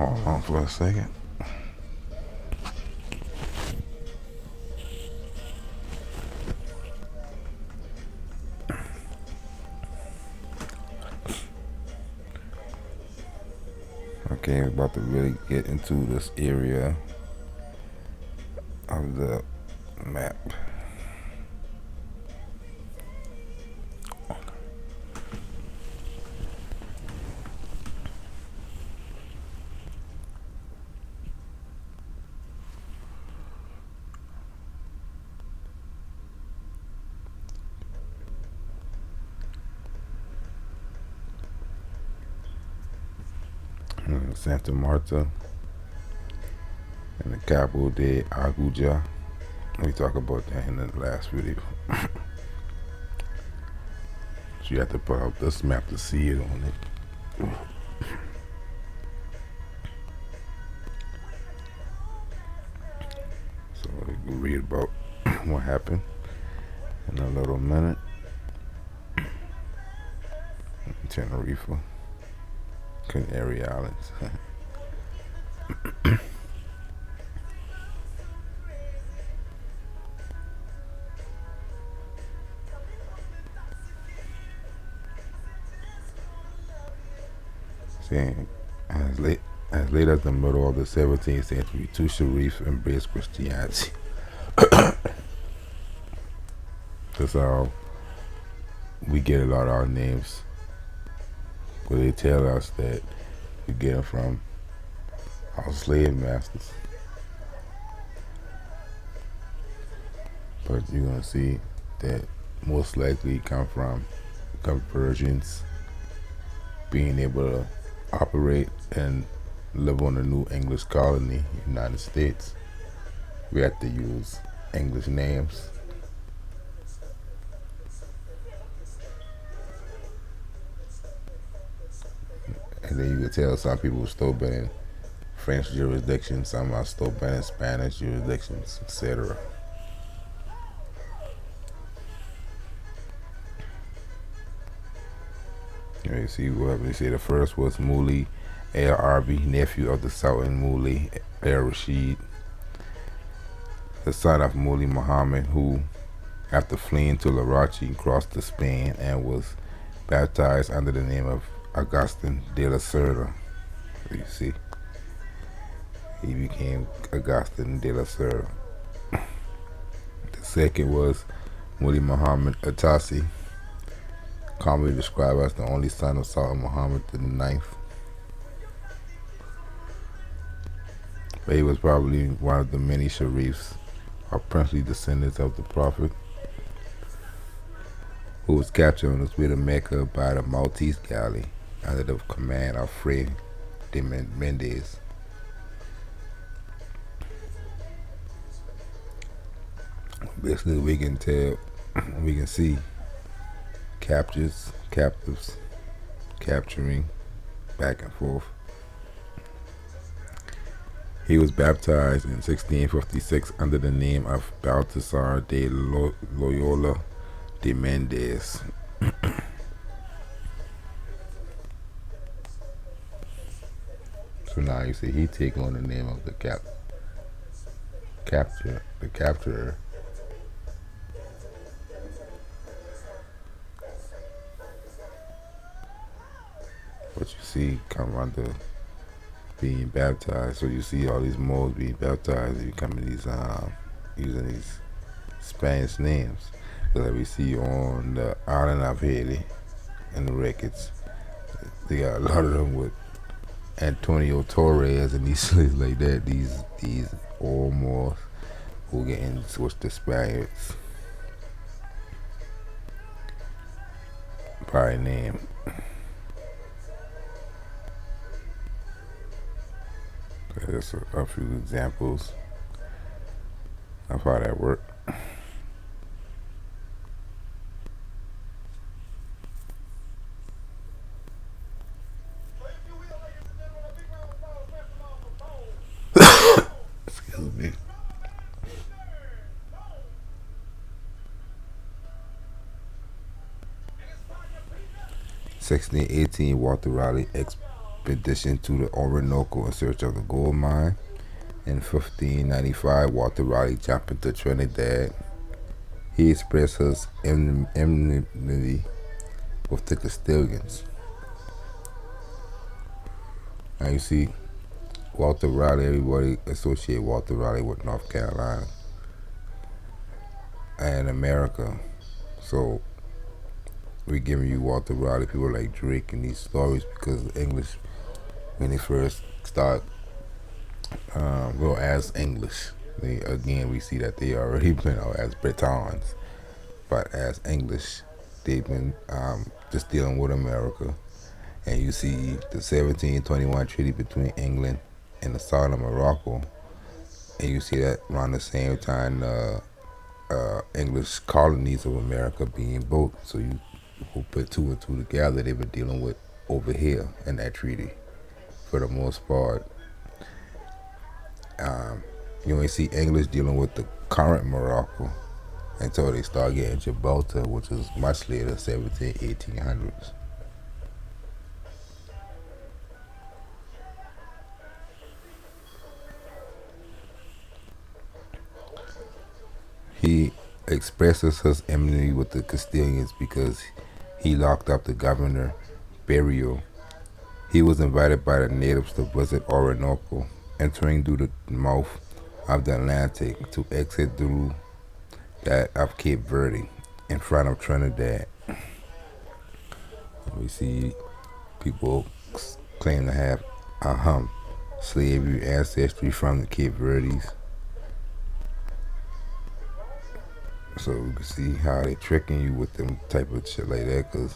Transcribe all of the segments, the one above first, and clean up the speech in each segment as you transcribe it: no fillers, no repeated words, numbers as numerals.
Hold on for a second. Okay, I'm about to really get into this area of the map. Santa Marta and the Cabo de Aguja. We talked about that in the last video. So you have to put out this map to see it on it. So we can read about what happened in a little minute. Tenerife, Canary Islands. Saying, as late as the middle of the 17th century, two Sharifs embraced Christianity. That's how we get a lot of our names. But they tell us that we get them from our slave masters. But you're gonna see that most likely come from conversions, being able to operate and live on a new English colony, United States. We have to use English names. And then you can tell some people still been in French jurisdictions, some are still been in Spanish jurisdictions, etc. You see what they say. The first was Muli El Arbi, nephew of the Sultan Muli El Rashid, the son of Muli Muhammad, who, after fleeing to Larachi, crossed to Spain and was baptized under the name of Augustin de la Cerda. You see, he became Augustin de la Cerda. The second was Muli Muhammad Atasi, commonly described as the only son of Sultan Muhammad IX. But he was probably one of the many Sharifs, or princely descendants of the Prophet, who was captured on his way to Mecca by the Maltese galley under the command of Fray de Mendez. Basically, we can see captives, capturing, back and forth. He was baptized in 1656 under the name of Baltasar de Loyola de Mendez. So now you see he take on the name of the capturer. But you see come under being baptized. So you see all these Moors being baptized, becoming these using these Spanish names. Like we see on the island of Haiti in the records, they got a lot of them with Antonio Torres and these slaves like that. These all Moors who getting switched to Spaniards by name. That's a few examples of how that worked. Excuse me. 1618, Walter Raleigh expedition to the Orinoco in search of the gold mine. In 1595, Walter Raleigh jumped into Trinidad. He expressed his enmity with the Castilians. Now you see, Walter Raleigh, everybody associate Walter Raleigh with North Carolina and America. So we're giving you Walter Raleigh, people like Drake and these stories because the English, when they first start, well, as English, again, we see that they already been out as Britons, but as English, they've been just dealing with America. And you see the 1721 treaty between England and the Sultan of Morocco, and you see that around the same time English colonies of America being built. So you who put two and two together, they've been dealing with over here in that treaty for the most part. You only see English dealing with the current Morocco until they start getting Gibraltar, which is much later, 1800s. He expresses his enmity with the Castilians because he locked up the governor, Berrio. He was invited by the natives to visit Orinoco, entering through the mouth of the Atlantic to exit through that of Cape Verde in front of Trinidad. We see people claim to have slavery ancestry from the Cape Verdes. So you can see how they tricking you with them type of shit like that, because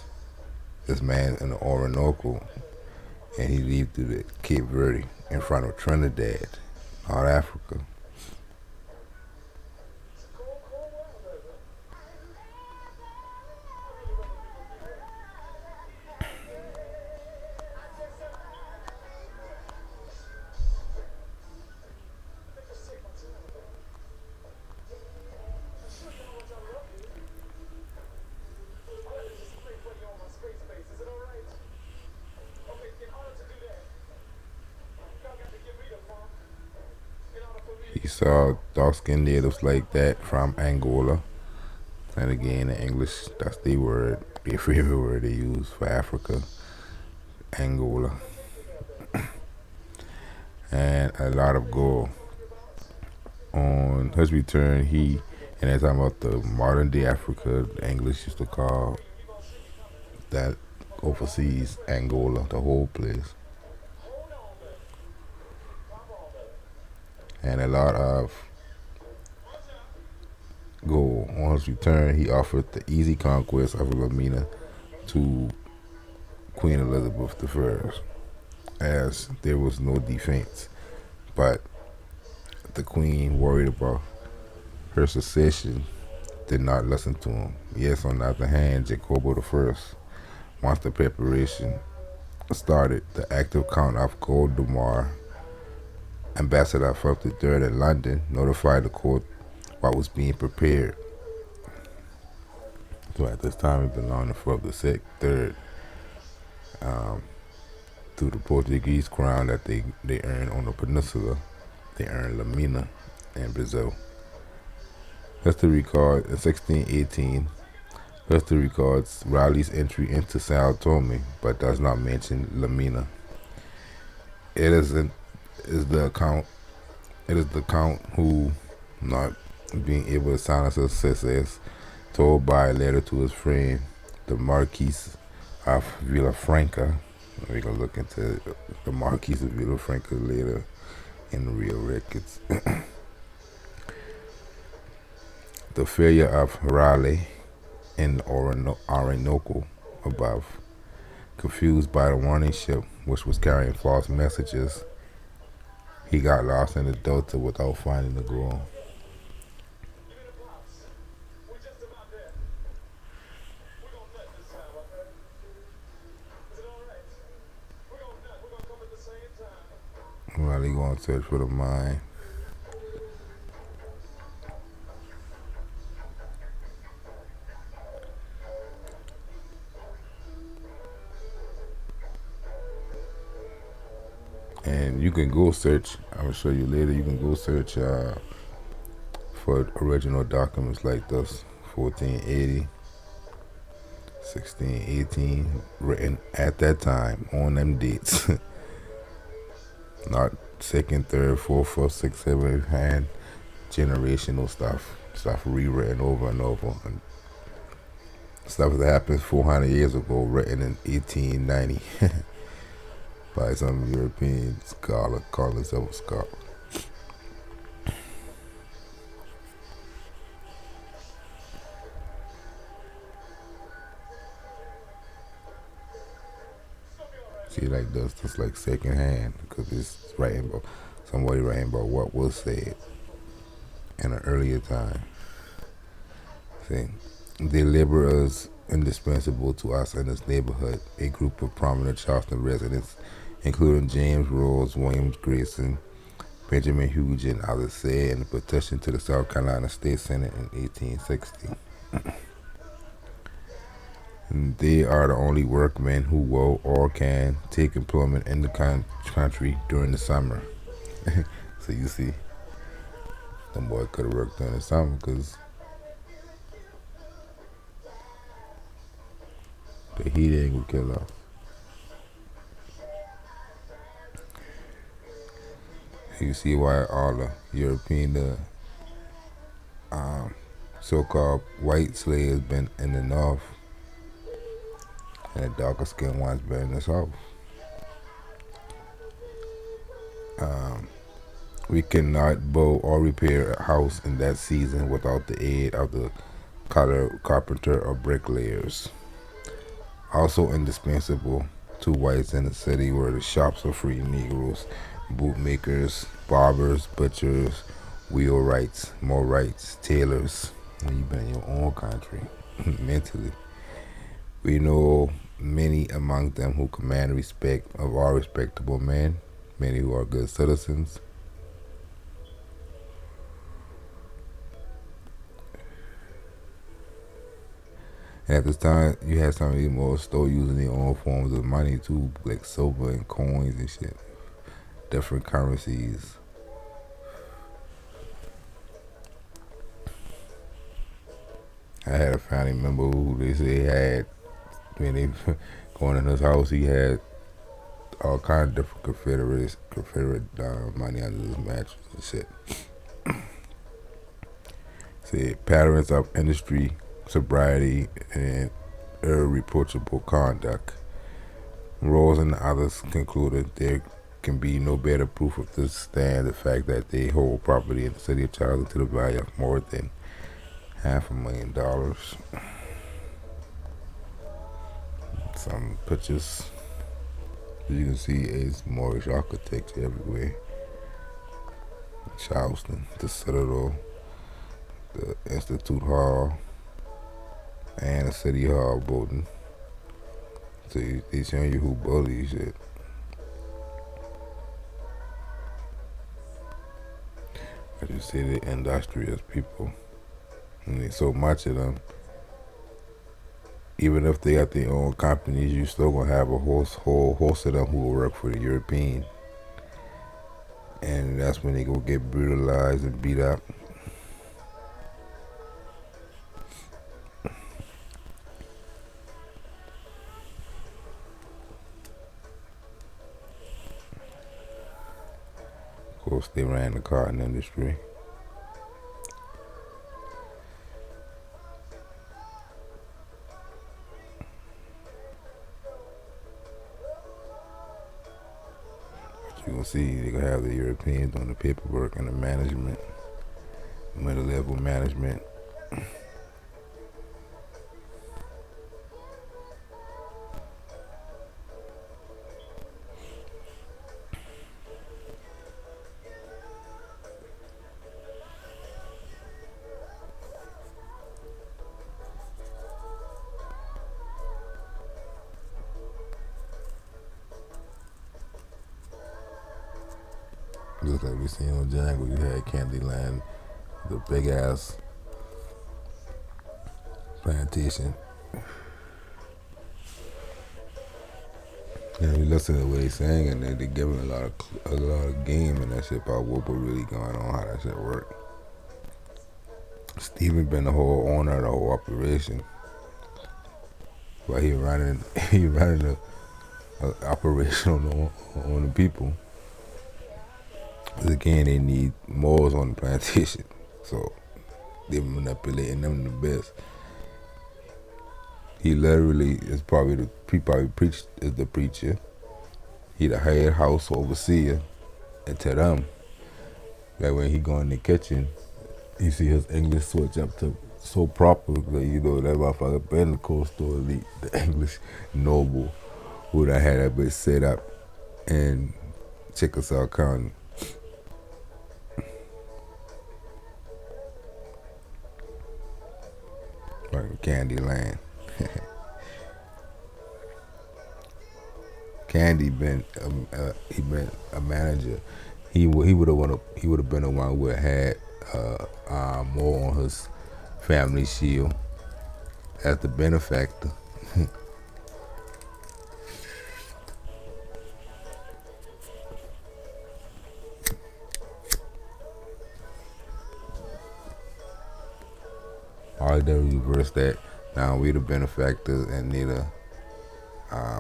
this man in the Orinoco and he leave through the Cape Verde in front of Trinidad, North Africa. He saw dark-skinned natives like that from Angola. And again, in English, that's the word, their favorite word they use for Africa, Angola. And a lot of gold. On his return, and they're talking about the modern day Africa, the English used to call that overseas Angola, the whole place. And a lot of gold. On his return, he offered the easy conquest of Lamina to Queen Elizabeth I, as there was no defense. But the Queen, worried about her succession, did not listen to him. Yes, on the other hand, Jacobo I, once the preparation started, the active Count of Gondomar, Ambassador Philip III in London, notified the court what was being prepared. So at this time, it belonged to Philip III through the Portuguese crown that they earned on the peninsula. They earned Lamina in Brazil. History records in 1618. History records Raleigh's entry into Sao Tome, but does not mention Lamina. It is the account who, not being able to silence his success, told by a letter to his friend, the Marquis of Villafranca. We're going to look into the Marquis of Villafranca later in the real records. The failure of Raleigh in Orinoco above, confused by the warning ship which was carrying false messages, he got lost in the delta without finding the goal. Raleigh going to search for the mine. And you can go search. I will show you later. You can go search for original documents like this, 1480, 1618, written at that time on them dates. Not second, third, fourth, fifth, sixth, seventh hand generational stuff rewritten over and over, and stuff that happened 400 years ago, written in 1890 by some European scholar calling himself a scholar. See, like this, just like second hand, because it's writing about somebody writing about what was said in an earlier time. See, they labor as indispensable to us in this neighborhood. A group of prominent Charleston residents, including James Rose, Williams Grayson, Benjamin Hughes, and others, said in a petition to the South Carolina State Senate in 1860. They are the only workmen who will or can take employment in the country during the summer. So you see, them boy could have worked during the summer because the heat ain't gonna kill us. You see why all the European, so-called white slaves been in the north, and the darker skinned ones been in the south. We cannot build or repair a house in that season without the aid of the carpenter or bricklayers. Also indispensable to whites in the city were the shops of free Negroes, bootmakers, barbers, butchers, wheelwrights, millwrights, tailors. When you've been in your own country, mentally. We know many among them who command the respect of all respectable men, many who are good citizens. And at this time, you had some of these more still using their own forms of money too, like silver and coins and shit, different currencies. I had a family member who they say had, when they going in his house, he had all kind of different Confederate money under his mattress and shit. Said patterns of industry, sobriety, and irreproachable conduct. Rose and others concluded there can be no better proof of this than the fact that they hold property in the city of Charleston to the value of more than $500,000. Some pictures you can see is Moorish architecture everywhere. Charleston, the Citadel, the Institute Hall, and the City Hall building. So they showing you who built these shit. I just say the industrious people. And there's so much of them. Even if they got their own companies, you still gonna have a whole host of them who will work for the European. And that's when they go get brutalized and beat up. Of course, they ran the cotton industry. But you gonna see they gonna have the Europeans doing the paperwork and the management, middle level management. Just like we seen on Django, you had Candyland, the big ass plantation. And you listen to the way they sing, and they giving a lot of game and that shit about what was really going on, how that shit work. Steven been the whole owner of the whole operation, but he running he running the operation on the people. Because again, they need Moors on the plantation, so they manipulating them the best. He literally is probably preached is the preacher. He the head house overseer, and to them, like when he go in the kitchen, you see his English switch up to so proper, like, that motherfucker been the coastal elite, the English noble, who done had that bitch set up in Chickasaw County. Like Candyland. Candy he been a manager. He would have been the one who would have had more on his family shield as the benefactor. All they reverse that. Now we the benefactors and need a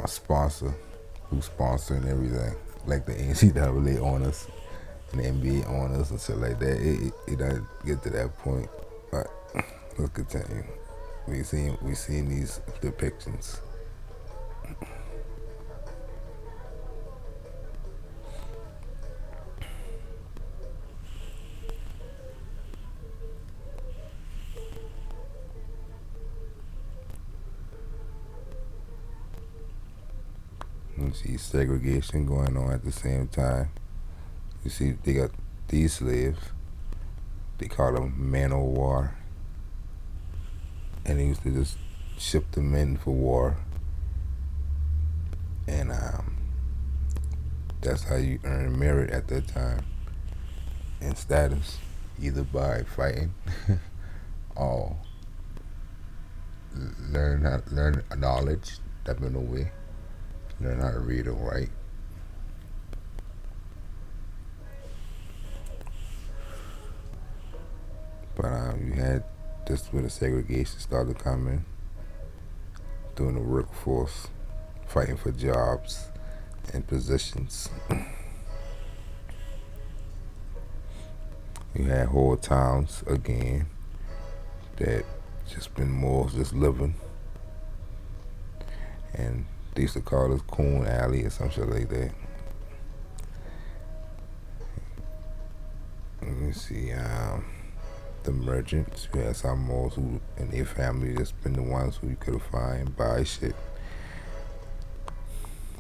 sponsor who's sponsoring everything, like the NCAA owners and the NBA owners and shit like that. It doesn't get to that point, but let's continue. We seen these depictions. You see segregation going on at the same time. You see they got these slaves. They call them men of war, and they used to just ship them in for war, and that's how you earn merit at that time and status, either by fighting or learn knowledge, stepping away, learn how to read and write. But you had this where the segregation started coming, doing the workforce, fighting for jobs and positions. You had whole towns again that just been more just living, and they used to call this Coon Alley or some shit like that. Let me see, the merchants. You had some Moors who and their family just been the ones who you could find buy shit.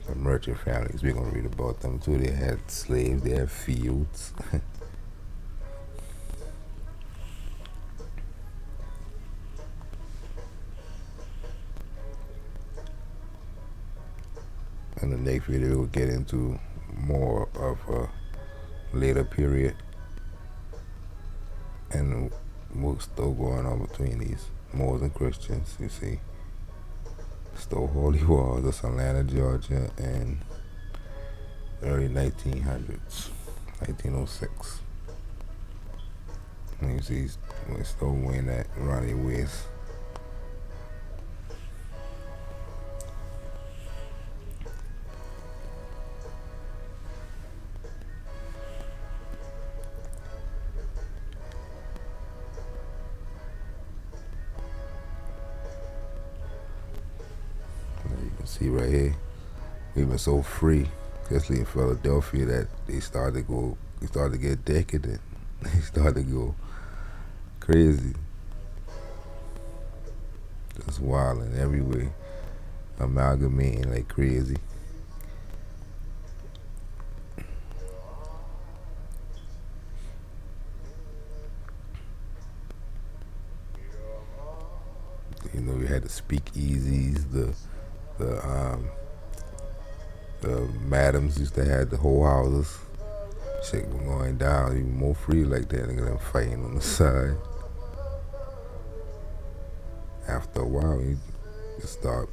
The merchant families, we're gonna read about them too. They had slaves, they had fields. In the next video, we'll get into more of a later period and what's still going on between these Moors and Christians. You see, still holy wars of Atlanta, Georgia, in early 1900s, 1906. And you see, we're still winning that Ronnie West. See right here, we've been so free, especially in Philadelphia, that they started to get decadent. They started to go crazy, just wilding everywhere, amalgamating like crazy. We had the speakeasies, the madams used to have the whole houses. Shit was going down even more free like that. Nigga them fighting on the side. After a while, you just start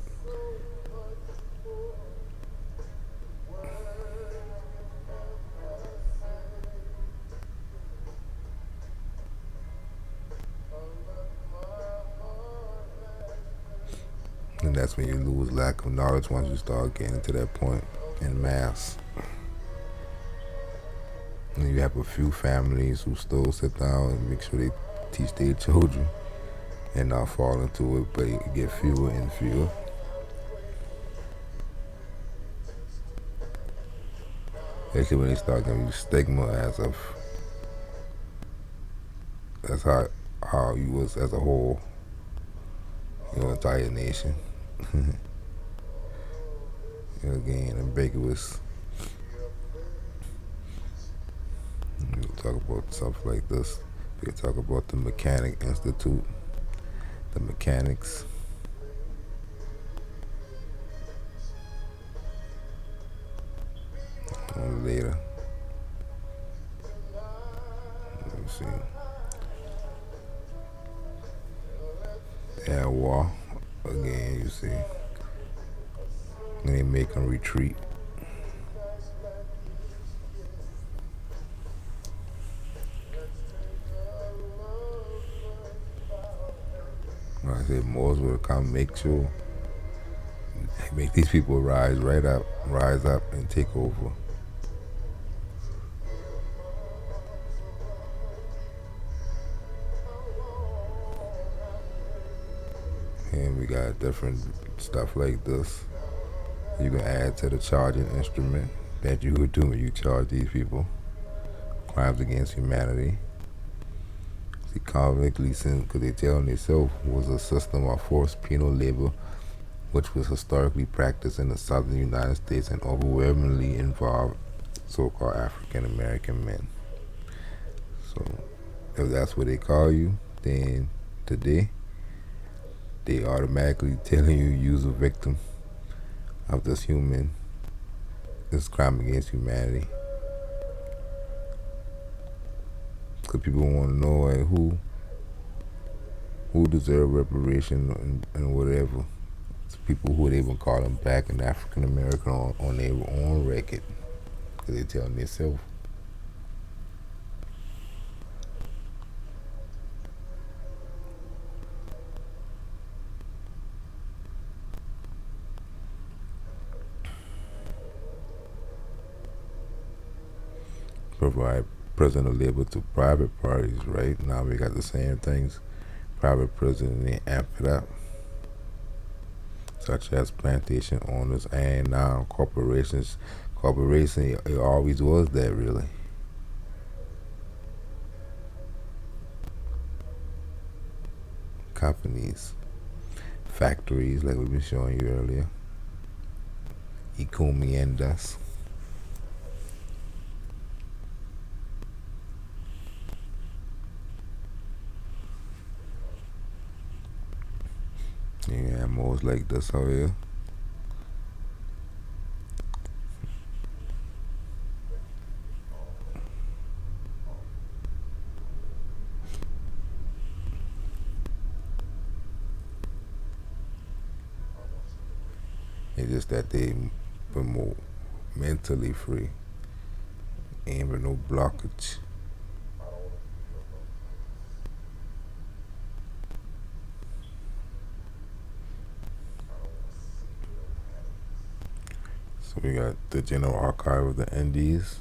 And that's when you lose lack of knowledge once you start getting to that point in mass. And you have a few families who still sit down and make sure they teach their children and not fall into it, but you get fewer and fewer. Actually, when they start giving you stigma as of that's how you was as a whole, your entire nation. Again, ambiguous. We'll talk about stuff like this. We can talk about the Mechanic Institute, the mechanics. Later. Let me see. Yeah, war. Again, you see. And they make them retreat. Like I said, Moors will come make sure, make these people rise up and take over. And we got different stuff like this. You can add to the charging instrument that you would do when you charge these people. Crimes against humanity. See, convict leasing, because they tell themselves, was a system of forced penal labor which was historically practiced in the southern United States and overwhelmingly involved so-called African American men. So if that's what they call you, then today they automatically telling you use a victim of this crime against humanity. Because people want to know like, who deserve reparation and whatever. It's people who they even call them black and African American on their own record. Because they tell themselves. Provide prison or labor to private parties, right? Now we got the same things. Private prison, and they amp it up. Such as plantation owners and now corporations. Corporation, it always was that, really. Companies, factories, like we've been showing you earlier. Encomiendas. Yeah, more like this out here. It's just that they were more mentally free. Ain't with no blockage. So we got the General Archive of the Indies.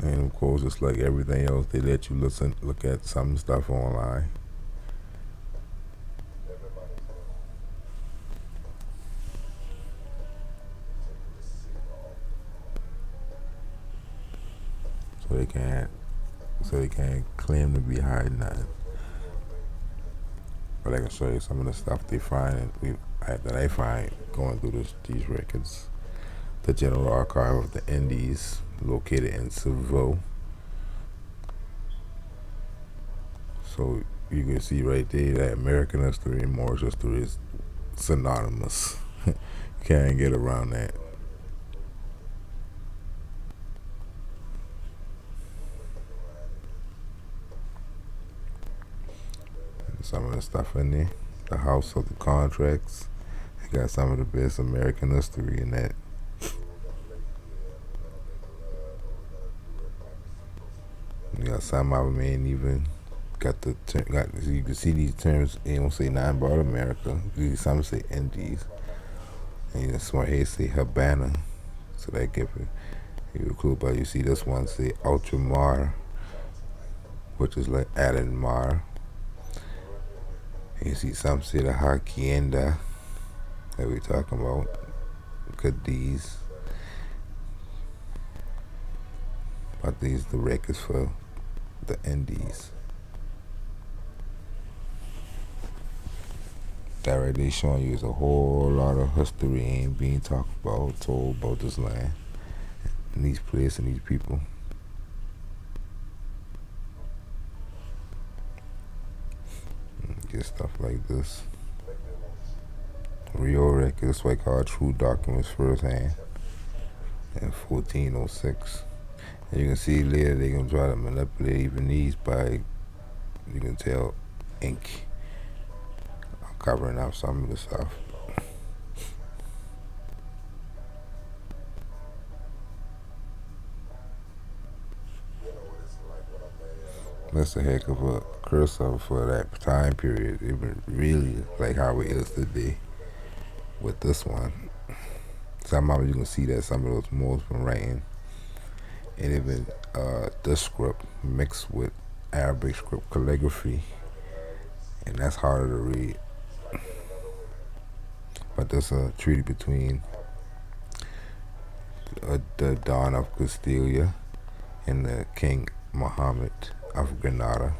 And of course, just like everything else, they let you look at some stuff online. So they can't claim to be hiding nothing. But I can show you some of the stuff they find that I find going through these records. The General Archive of the Indies, located in Seville. So you can see right there that American history and Moorish history is synonymous. Can't get around that. Some of the stuff in there. The House of the Contracts. They got some of the best American history in that. You got some of them ain't even got you can see these terms. They don't say nothing about America. Some say Indies, and you smart here say Havana. So that give you a clue about. You see this one say Ultramar, which is like Alan Mar. And you see some say the Hacienda that we talking about, Cadiz. But these the records for the Indies. That right there showing you is a whole lot of history ain't being talked about, told about this land and these places and these people. Get stuff like this. Real records, like our true documents firsthand in 1406. And you can see later they're gonna try to manipulate even these by, you can tell, ink covering up some of the stuff. That's a heck of a cursor for that time period. Even really like how it is today with this one. Somehow you can see that some of those Moors been writing, and even this script mixed with Arabic script calligraphy, and that's harder to read. But there's a treaty between the Don of Castilla and the King Muhammad of Granada.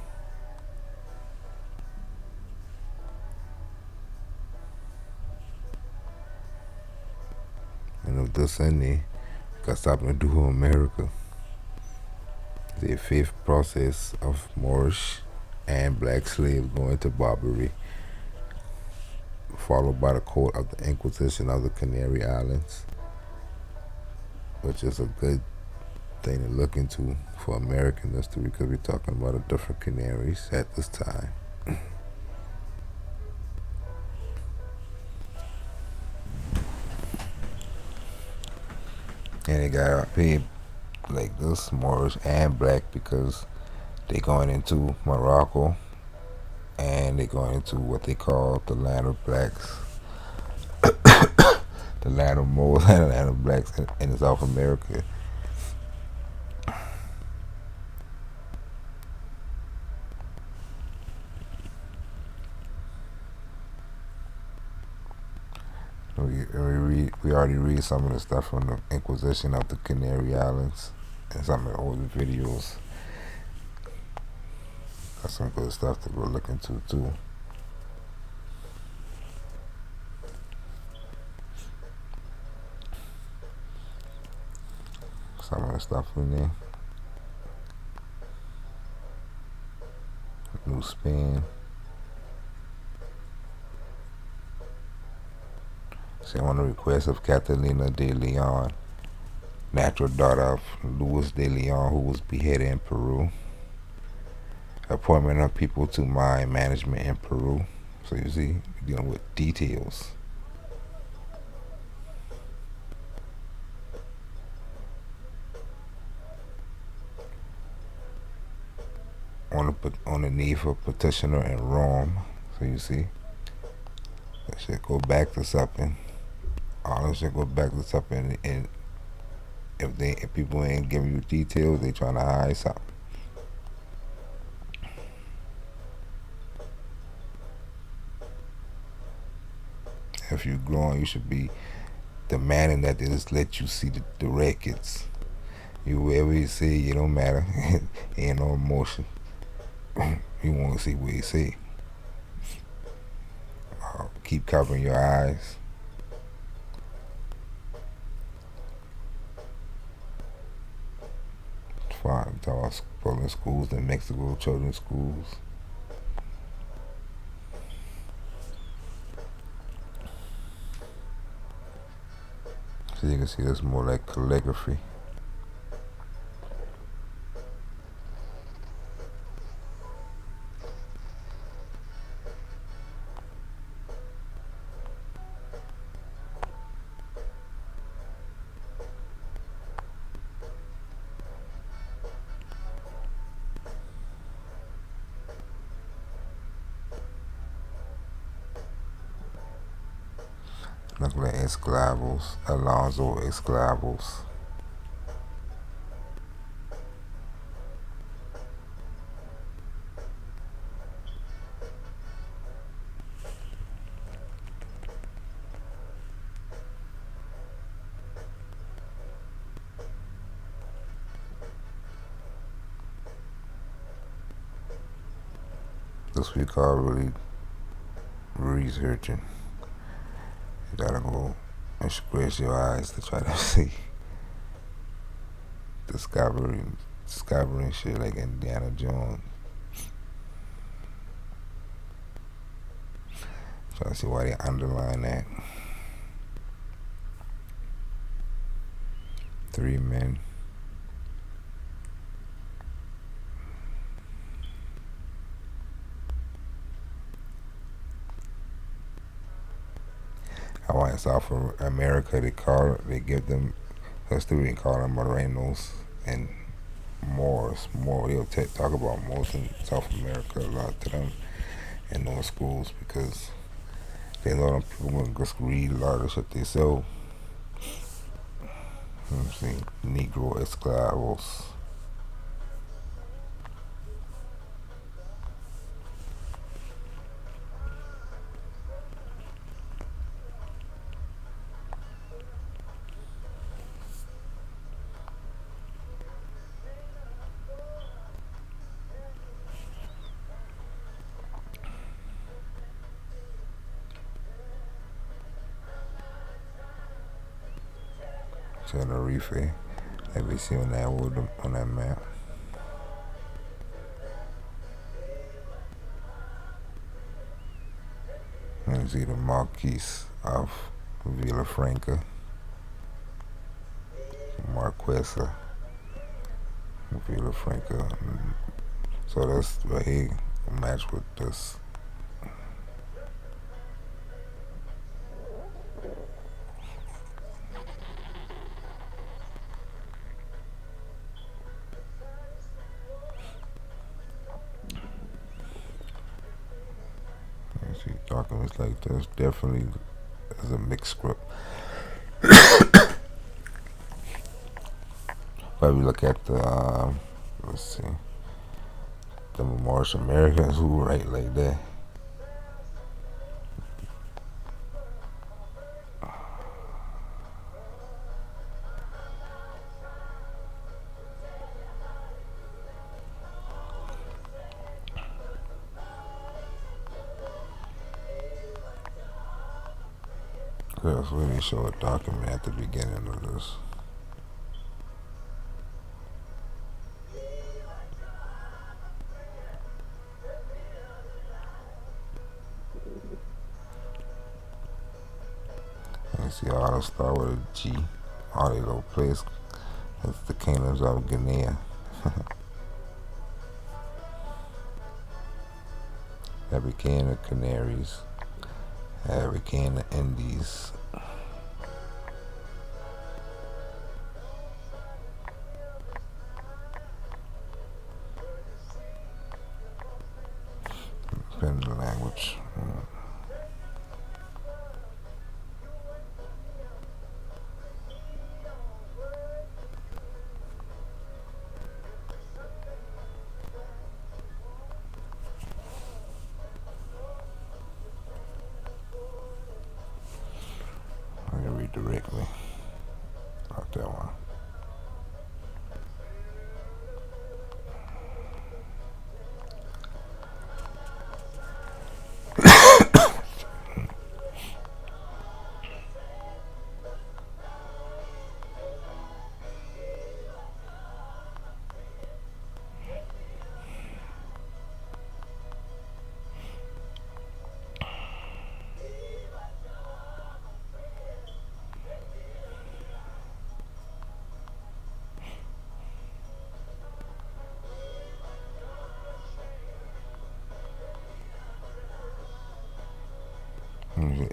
And if this in there, got something to do with America. The fifth process of Moorish and black slaves going to Barbary, followed by the court of the Inquisition of the Canary Islands, which is a good thing to look into for American history because we're talking about the different Canaries at this time. And they got paid like this, Moorish and black, because they going into Morocco and they going into what they call the land of blacks, the land of Moors and the land of blacks in South America. We already read some of the stuff from the Inquisition of the Canary Islands and some of the older videos. That's some good stuff to go look into too. Some of the stuff in there. New Spain. See, on the request of Catalina de Leon, natural daughter of Luis de Leon, who was beheaded in Peru. Appointment of people to mine management in Peru. So you see, we're dealing with details. On the need for petitioner in Rome. So you see, that should go back to something. All that should go back to something. And if people ain't giving you details, they trying to hide something. If you're growing, you should be demanding that they just let you see the records. You wherever you say it don't matter. Ain't no emotion. You want to see what you say. Keep covering your eyes. Fine, talk public schools in Mexico, children's schools. So you can see this more like calligraphy. Look like Esclavos, Alonzo Esclavos. This we call really researching. You gotta go and squeeze your eyes to try to see discovering shit like Indiana Jones. Trying to see why they underline that. 3 men. How in South America they give them history and call them Morenos and Moors. They'll talk about Moors in South America a lot to them in those schools because they know them people can just read a lot of shit they sell. Let's see, Negro Esclavos. Tenerife, like we see on that map. You see the Marquis of Villafranca, Marquesa, Villafranca. So that's right here, match with this. You see documents like this, definitely is a mixed script. But we look at the, let's see, the Moorish Americans who write like that. That's where they show a document at the beginning of this. You see all the start with a G. All these little places. It's the kingdoms of Guinea. That became the Canaries. That became the Indies. Depends on the language. I can read directly. Not that one.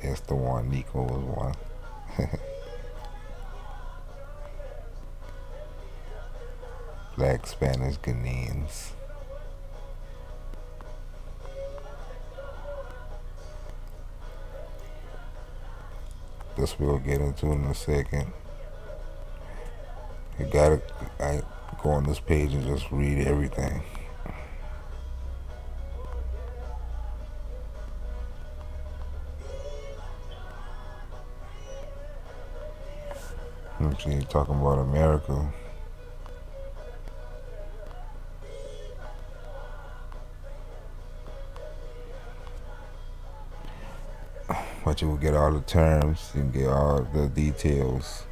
That's the one. Nico was one. Black Spanish Ghanaians. this we'll get into in a second. You gotta go on this page and just read everything. See, talking about America. But you will get all the terms, you can get all the details.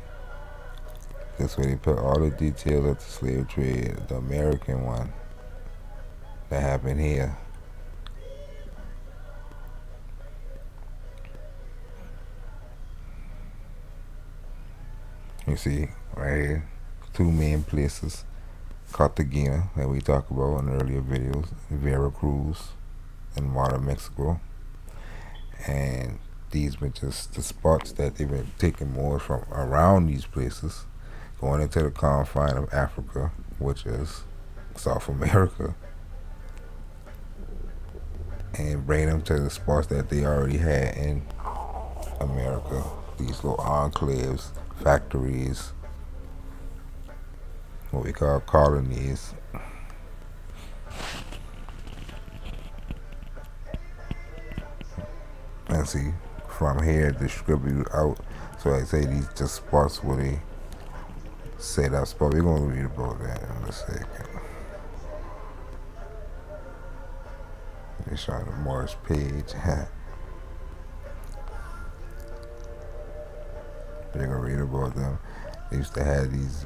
That's where they put all the details of the slave trade, the American one that happened here. You see, right here, two main places. Cartagena, that we talked about in earlier videos, Veracruz, and Water, Mexico. And these were just the spots that they've been taking more from around these places, going into the confine of Africa, which is South America, and bring them to the spots that they already had in America. These little enclaves, factories, what we call colonies. And see, from here distribute out. So I say these just spots where they set up spot. We're gonna read about that in a second. They're showing the Morris page. They're gonna read about them. They used to have these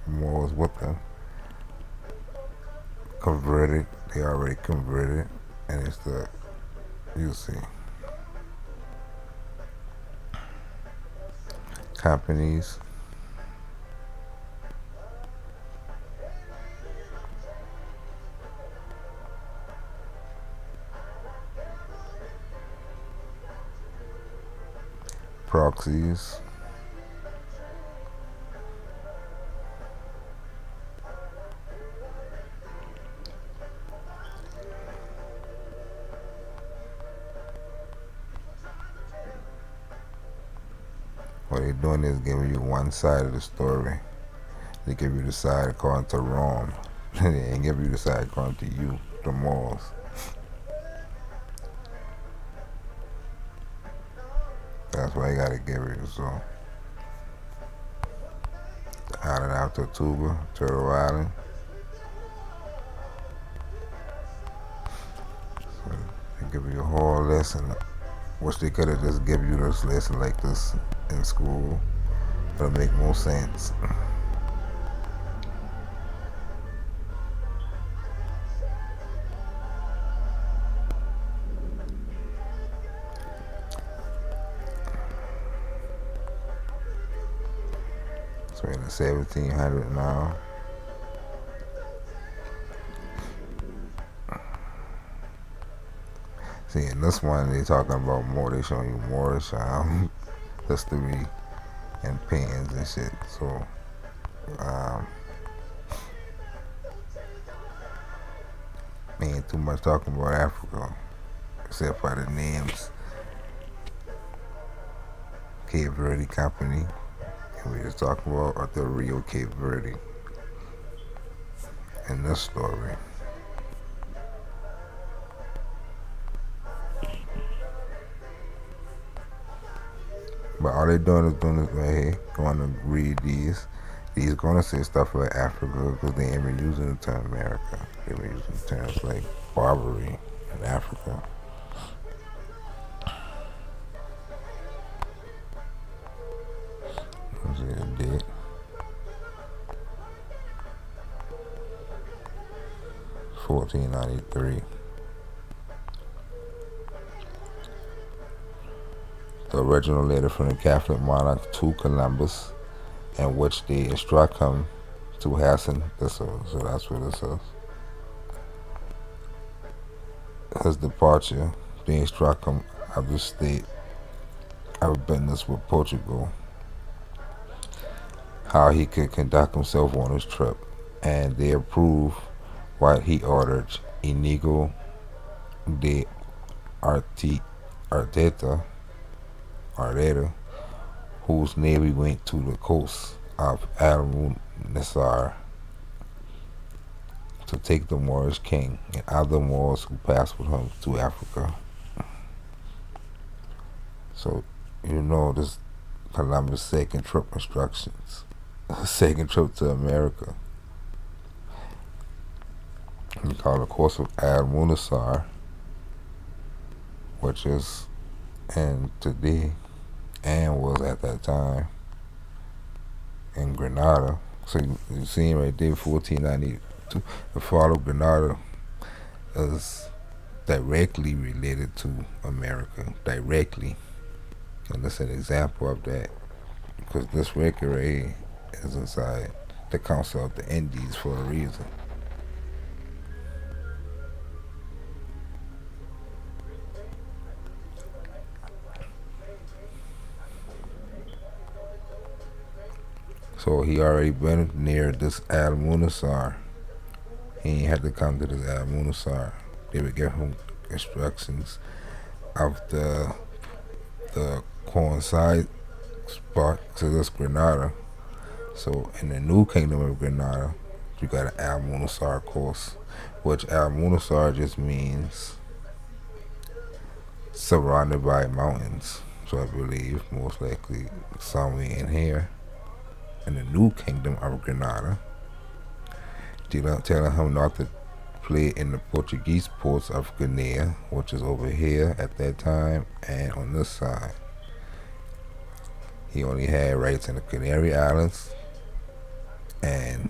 malls with them. Converted. They already converted. And it's the, you'll see. Companies. Proxies. What they're doing is giving you one side of the story. They give you the side according to Rome. They ain't give you the side according to you, the morals. That's why I gotta give you. So, Island of Tortuga, Turtle Island. So they give you a whole lesson, which they could have just give you this lesson like this in school. It'll make more sense. So in the 1700 now. See, in this one they talking about more. They showing you Moorish history and paintings and shit. So, ain't too much talking about Africa, except for the names. Cape Verde Company. And we just talking about the Rio Cape Verde in this story. But all they doing is right here, going to read these. These going to say stuff like Africa because they ain't been using the term America. They been using terms like Barbary in Africa. Let's see the date. $14.93. The original letter from the Catholic monarch to Columbus, in which they instruct him to hasten this. So that's what it says. His departure, they instruct him of the state of business with Portugal, how he could conduct himself on his trip, and they approve what he ordered. Inigo de Arteta, Arteta, whose navy went to the coast of Al-Munassar to take the Moorish king and other Moors who passed with him to Africa. So, this Columbus' second trip instructions. Second trip to America. We call the course of Al-Munassar, which is, and today, and was at that time, in Grenada. So you see right there, 1492. The fall of Grenada is directly related to America, directly. And that's an example of that, because this record right here is inside the Council of the Indies for a reason. So he already been near this Al-Munassar. He ain't had to come to this Al-Munassar. They would give him instructions of the coincide spot to this Grenada. So in the new kingdom of Grenada, you got an Al-Munassar course, which Al-Munassar just means surrounded by mountains. So I believe most likely somewhere in here, in the new kingdom of Grenada, telling him not to play in the Portuguese ports of Guinea, which is over here at that time, and on this side. He only had rights in the Canary Islands and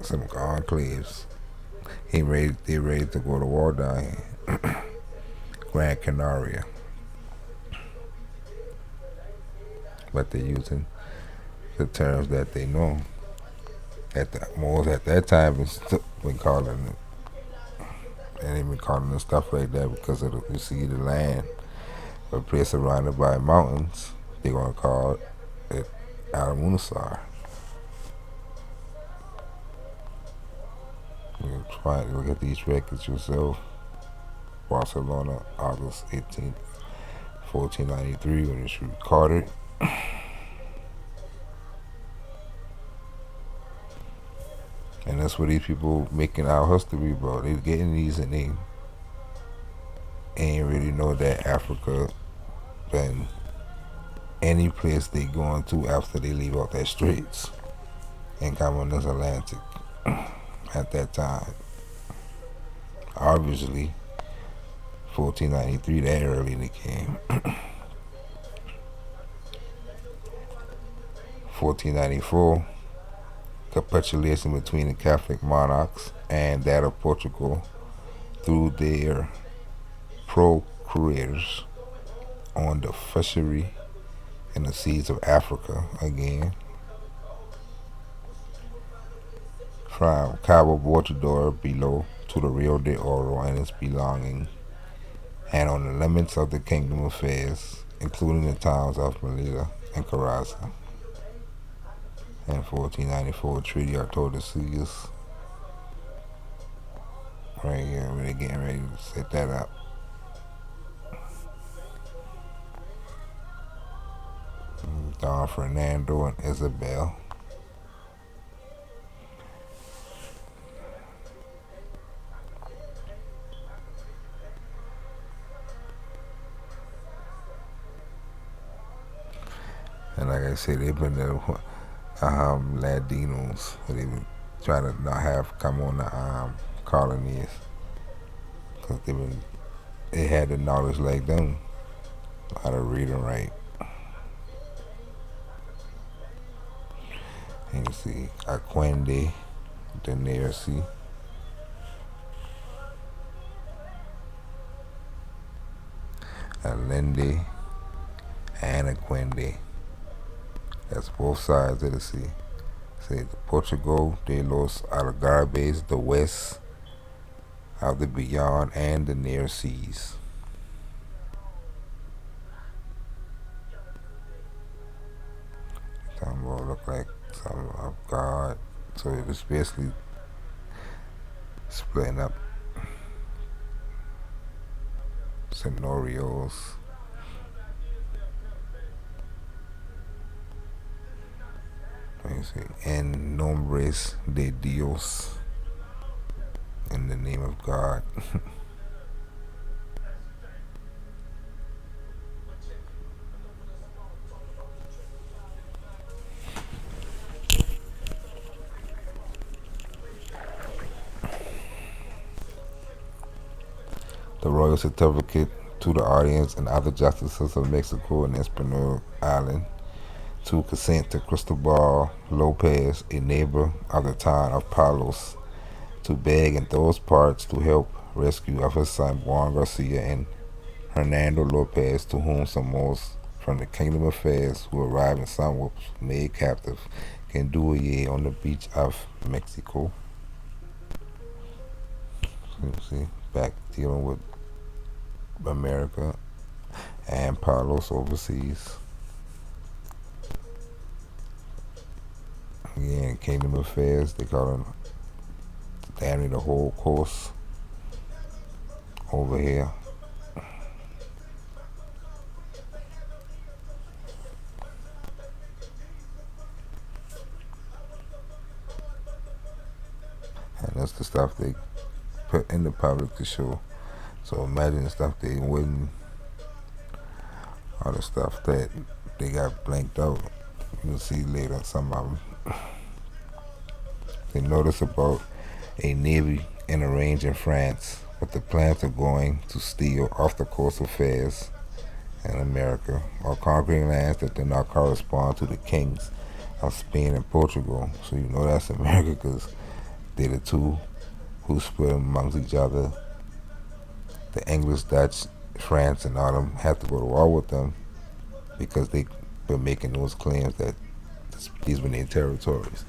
some enclaves. They ready to go to war down here. Gran Canaria. But they're using the terms that they know. Moors at that time has been calling it. And they've been calling it stuff like that because of you see the land. A place surrounded by mountains, they're going to call it Al-Munassar. You try to look at these records yourself. Barcelona, August 18th, 1493, when it's recorded. And that's what these people making our history about. They getting these and they ain't really know that Africa than any place they going to after they leave out that straits and come on this Atlantic at that time. Obviously, 1493, that early they came. 1494, capitulation between the Catholic monarchs and that of Portugal through their procurators on the fishery in the seas of Africa again. From Cabo Bortador below to the Rio de Oro and its belonging, and on the limits of the kingdom affairs, including the towns of Melilla and Caraza. And 1494 Treaty of Tordesillas. Right here, where they're getting ready to set that up. Don Fernando and Isabel. And like I said, they've been the Ladinos, they've been trying to not have come on the colonies, because they had the knowledge like them, how to read and write. And you see Aquende, the near sea. Allende and Aquende. That's both sides of the sea. Say Portugal de los Algarves, the west of the beyond and the near seas. Some will look like some of God. So it's basically splitting up scenarios. En nombres de Dios, in the name of God. The royal certificate to the audience and other justices of Mexico and Espanol Island to consent to Cristobal Lopez, a neighbor of the town of Palos, to beg in those parts to help rescue of his son Juan Garcia and Hernando Lopez, to whom Somos from the Kingdom of Fez, who arrived in San Juan, made captive, can do a year on the beach of Mexico. See, back dealing with America and Palos overseas. Again, Kingdom of Fez, they call him damn the whole course over here. And that's the stuff they put in the public to show. So imagine the stuff they wouldn't, all the stuff that they got blanked out. You'll see later some of them. They notice about a navy in a range in France, but the plans are going to steal off the coast of Fez in America, or conquering lands that do not correspond to the kings of Spain and Portugal. So you know that's America, because they're the two who split amongst each other. The English, Dutch, France, and all them have to go to war with them because they've been making those claims that these were their territories.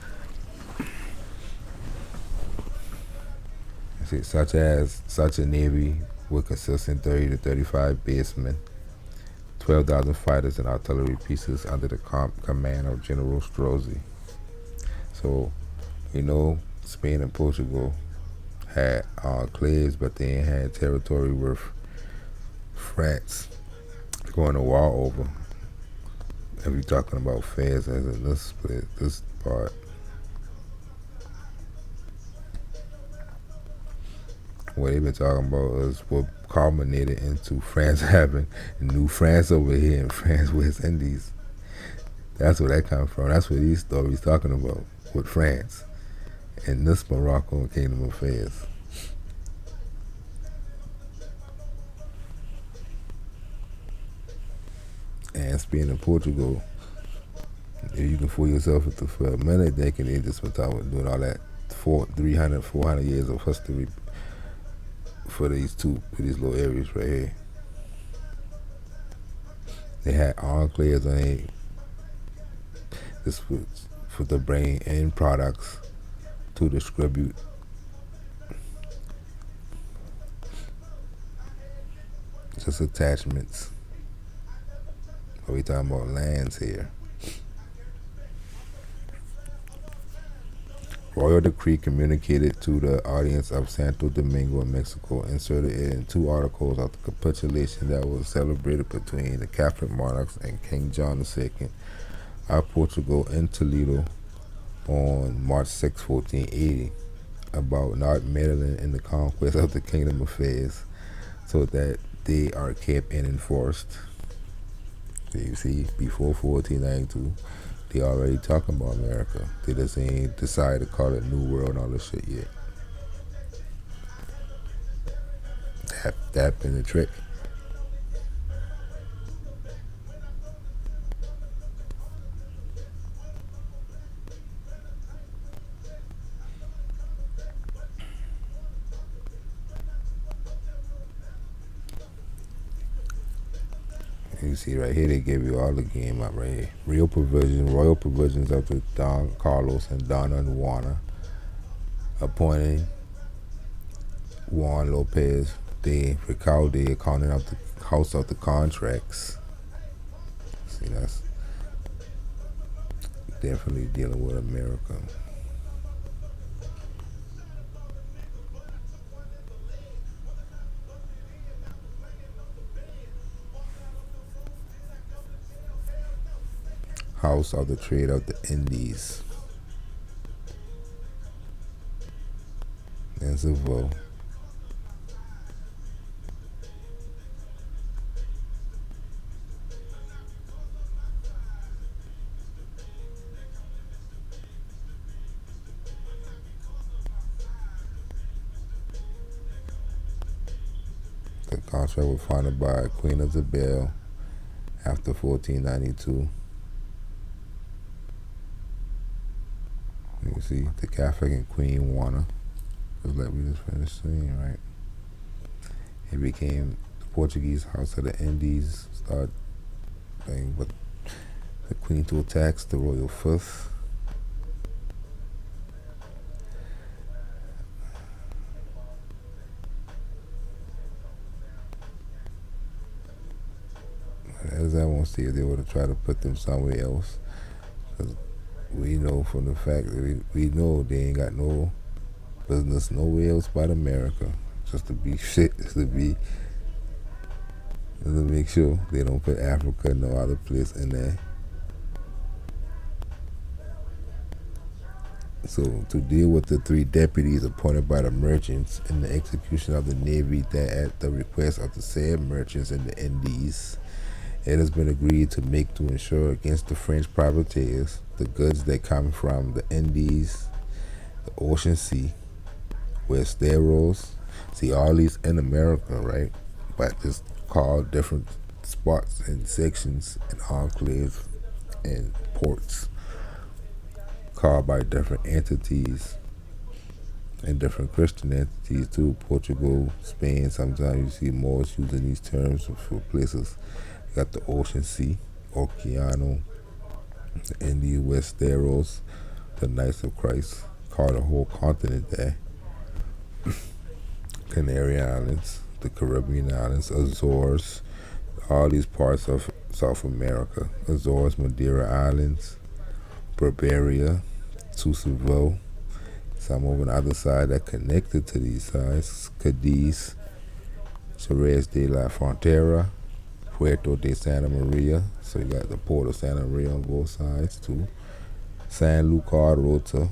See, such a navy would consist in 30 to 35 basemen, 12,000 fighters and artillery pieces under the command of General Strozzi. So, you know, Spain and Portugal had enclaves, but they ain't had territory with France going to war over. If you're talking about Fez as in this split, this part. What they've been talking about is what culminated into France having New France over here in France, West Indies. That's where that comes from. That's what these stories talking about with France and this Morocco and Kingdom of Fez. And Spain and Portugal, if you can fool yourself for a minute thinking they just been talking doing all that 300, 400 years of history for these little areas right here. They had enclaves on it. This was for the bring in products to distribute. Just attachments. But we talking about lands here. Royal decree communicated to the audience of Santo Domingo in Mexico inserted it in 2 articles of the capitulation that was celebrated between the Catholic monarchs and King John II of Portugal in Toledo on March 6, 1480, about not meddling in the conquest of the Kingdom of Fez, so that they are kept and enforced. So you see, before 1492, they already talking about America. They just ain't decided to call it New World and all this shit yet. That been the trick. You see right here, they give you all the game up right here. Royal provisions of the Don Carlos and Donna Juana appointing Juan Lopez de Recalde, accounting of the house of the contracts. See, that's definitely dealing with America. House of the Trade of the Indies. and Seville. The contract was founded by Queen Isabel after 1492. You can see the Catholic and Queen Juana, just like we just finished seeing, right? It became the Portuguese House of the Indies, started thing, but the Queen to attacks the royal fifth. As I won't see if they would have tried to put them somewhere else. Because we know from the fact that we know they ain't got no business nowhere else but America. Just to be shit, just to make sure they don't put Africa no other place in there. So to deal with the 3 deputies appointed by the merchants in the execution of the navy that at the request of the said merchants in the Indies, it has been agreed to make to ensure against the French privateers the goods that come from the Indies, the ocean sea, Westeros. See all these in America, right? But just called different spots and sections and enclaves and ports called by different entities and different Christian entities too. Portugal, Spain, sometimes you see Moors using these terms for places. You got the ocean sea, Oceano, the Indies, Westeros, the Knights of Christ, called the whole continent there. Canary Islands, the Caribbean Islands, Azores, all these parts of South America. Azores, Madeira Islands, Barbaria, Seville, some over on the other side that connected to these sides, Cadiz, Jerez de la Frontera, Puerto de Santa Maria, so you got the port of Santa Maria on both sides too, San Lucar Rota,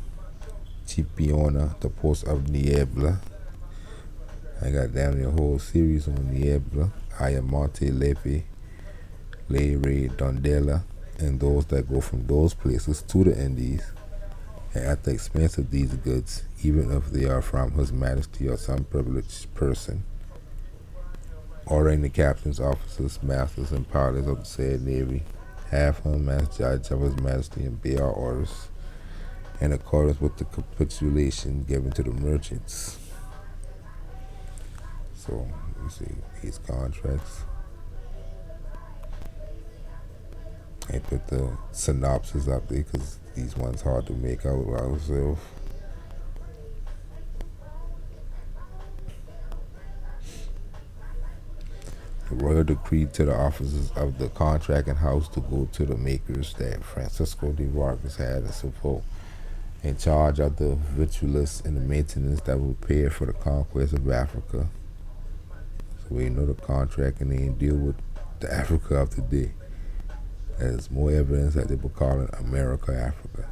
Chipiona, the port of Niebla. I got down there a whole series on Niebla, Ayamonte, Lepe, Leyre, Dondela, and those that go from those places to the Indies, and at the expense of these goods, even if they are from His Majesty or some privileged person, ordering the captains, officers, masters, and pilots of the said navy, have him as judge of His Majesty and bear our orders, in accordance with the capitulation given to the merchants. So, you see these contracts. I put the synopsis up there because these ones hard to make out by ourselves. The royal decreed to the officers of the contracting house to go to the makers that Francisco de Vargas had and so forth, in charge of the victualists and the maintenance that were prepared for the conquest of Africa. So we know the contract and they didn't deal with the Africa of today. There's more evidence that they were calling America Africa,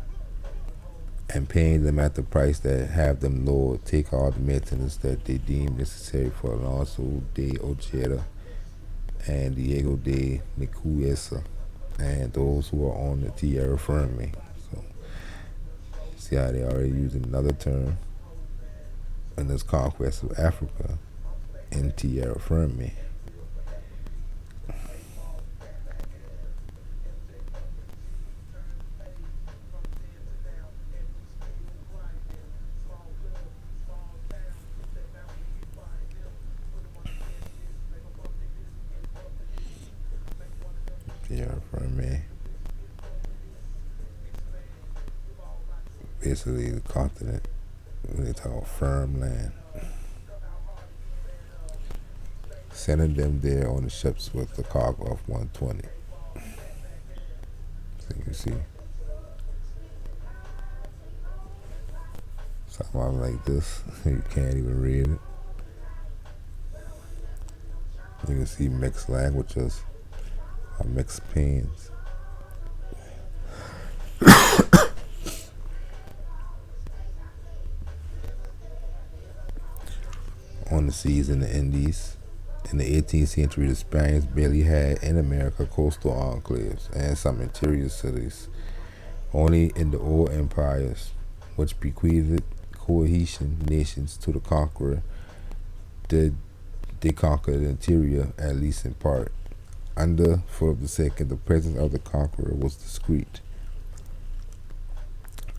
and paying them at the price that have them Lord take all the maintenance that they deem necessary for Alonso de Ojeda and Diego de Nicuesa and those who are on the Tierra Firme. So see how they already using another term in this conquest of Africa in Tierra Firme. Tierra Firme. Basically the continent. They talk firm land. Sending them there on the ships with the cargo of 120. So you see something like this, you can't even read it. You can see mixed languages or mixed pens. on the seas in the Indies. In the 18th century, the Spaniards barely had in America coastal enclaves and some interior cities. Only in the old empires, which bequeathed cohesion nations to the conqueror, did they conquer the interior, at least in part. Under Philip II, the presence of the conqueror was discreet.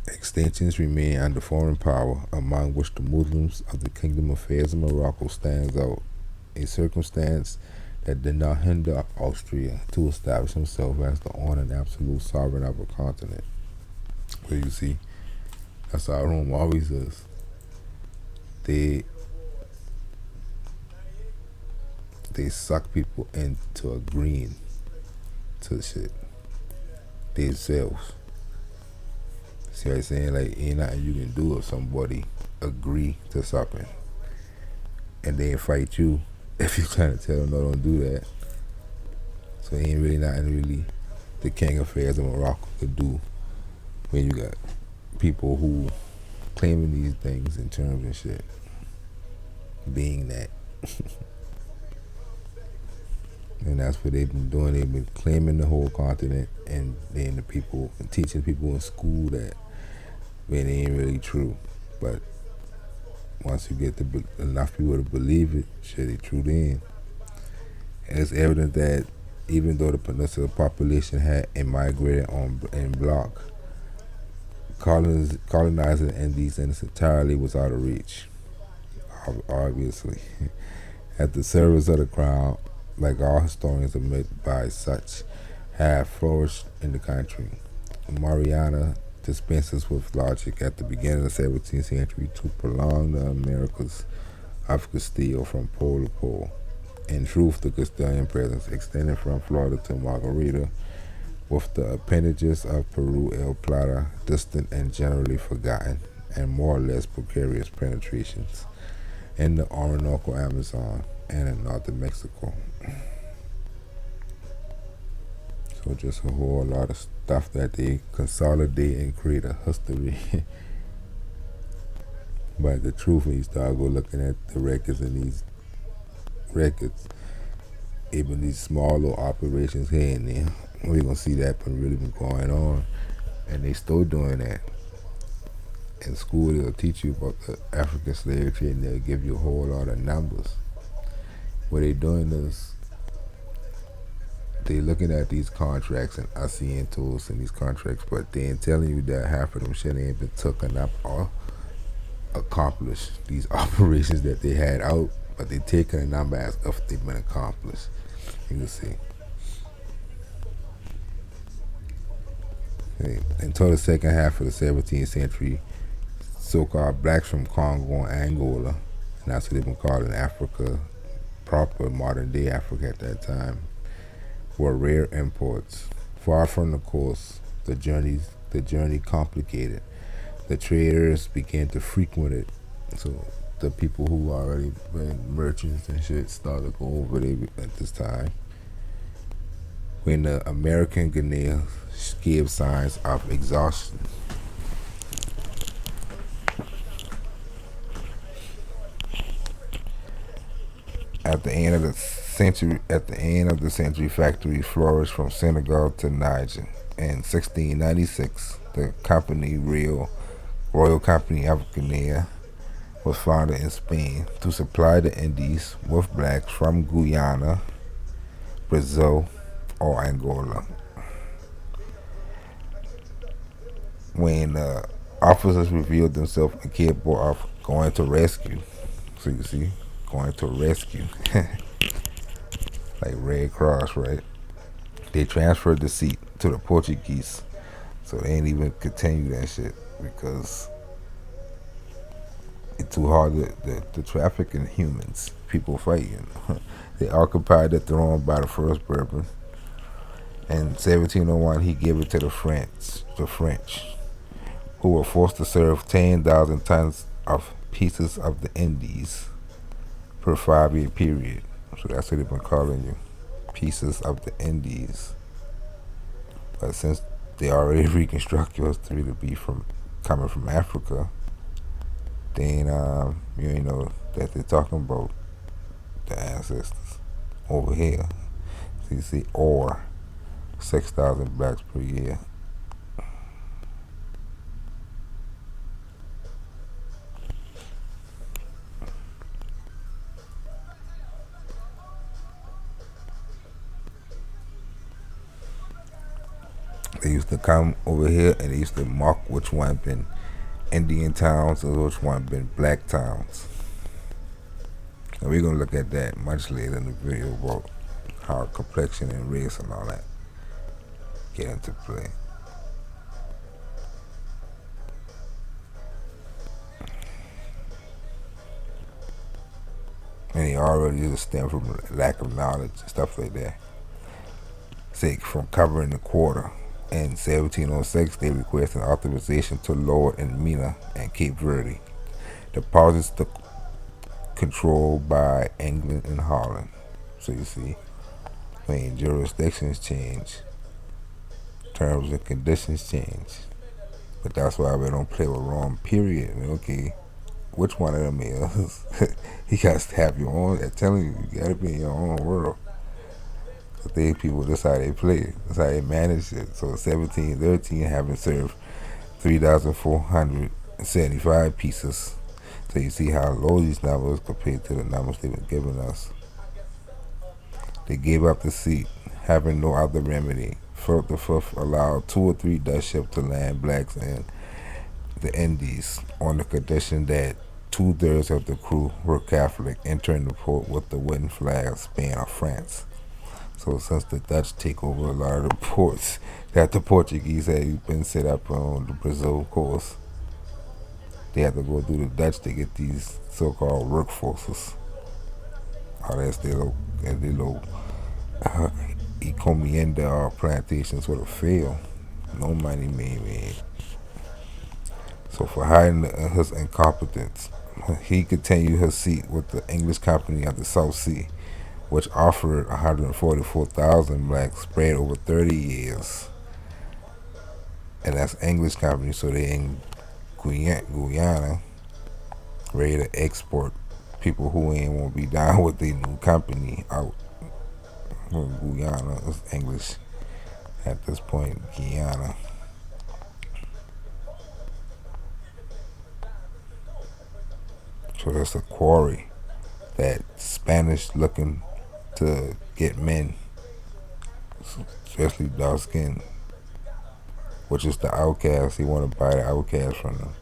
Extensions remain under foreign power, among which the Muslims of the Kingdom of Fez and Morocco stands out, a circumstance that did not hinder Austria to establish himself as the on and absolute sovereign of a continent. But you see, that's how Rome always is. They they suck people into agreeing to shit themselves. See what I'm saying? Like, ain't nothing you can do if somebody agree to something and they fight you if you trying to tell them no, don't do that. So ain't really nothing really the King of Fairs of Morocco could do when you got people who claiming these things in terms and shit being that. And that's what they've been doing. They've been claiming the whole continent and then the people and teaching people in school that it ain't really true. But once you get enough people to believe it, shit, it's true then. And it's evident that even though the peninsula population had immigrated en bloc, colonizing the Indies entirely was out of reach, obviously. At the service of the crown, like all historians admit by such, have flourished in the country. Mariana dispenses with logic at the beginning of the 17th century to prolong the Americas of Castile from pole to pole. In truth, the Castilian presence extended from Florida to Margarita, with the appendages of Peru, El Plata, distant and generally forgotten, and more or less precarious penetrations in the Orinoco, Amazon, and in northern Mexico. So just a whole lot of stuff that they consolidate and create a history. But the truth, when you start go looking at the records and these records, even these small little operations here and there, we're gonna see that really been going on, and they still doing that. In school, they'll teach you about the African slave trade, and they'll give you a whole lot of numbers. What they're doing is they looking at these contracts and asientos and these contracts, but they ain't telling you that half of them shit ain't been taken up or accomplished. These operations that they had out, but they taking a number as if they've been accomplished. You can see. Until the second half of the 17th century, so-called blacks from Congo and Angola, and that's what they've been called in Africa, proper modern-day Africa at that time, were rare imports. Far from the coast, the journey complicated. The traders began to frequent it. So the people who already been merchants and shit started to go over there at this time. When the American Guinea gave signs of exhaustion. At the end of the century, factories flourished from Senegal to Niger. In 1696, the company Royal Company of Guinea was founded in Spain to supply the Indies with blacks from Guyana, Brazil, or Angola. When officers revealed themselves incapable of going to rescue, so you see, going to rescue, like Red Cross, right? They transferred the seat to the Portuguese, so they ain't even continue that shit because it's too hard to traffic in humans. People fighting. They occupied the throne by the first Bourbon. In 1701, he gave it to the French, who were forced to serve 10,000 tons of pieces of the Indies per 5-year period. So that's what they've been calling you, pieces of the Indies. But since they already reconstruct your history to be coming from Africa, then you know that they're talking about the ancestors over here. So you see, or 6,000 blacks per year. They used to come over here and they used to mark which one been Indian towns or which one been black towns. And we're gonna look at that much later in the video about how complexion and race and all that get into play. And they already just stem from lack of knowledge and stuff like that. Say from covering the quarter. In 1706, they requested authorization to lower in Mina and Cape Verde. Deposits controlled by England and Holland. So you see, when jurisdictions change, terms and conditions change. But that's why we don't play with wrong, period. I mean, okay, which one of them is? You got to have your own. I'm telling you, you got to be in your own world. But they people, that's how they play. That's how they manage it. So 1713 having served 3,475 pieces. So you see how low these numbers compared to the numbers they were giving us. They gave up the seat, having no other remedy. Philip V allowed 2 or 3 Dutch ships to land blacks in the Indies on the condition that 2/3 of the crew were Catholic, entering the port with the wooden flag of Spain or France. So since the Dutch take over a lot of the ports that the Portuguese had been set up on the Brazil coast, they had to go through the Dutch to get these so-called workforces. Oh, that's their little encomienda plantations would have failed. No money made. So for hiding his incompetence, he continued his seat with the English Company of the South Sea, which offered 144,000 blacks spread over 30 years. And that's English Company, so they in Guyana ready to export people who ain't want to be down with their new company out. Guyana is English at this point, Guyana. So that's a quarry that Spanish looking to get men, especially dark skin, which is the outcast. He want to buy the outcast from them.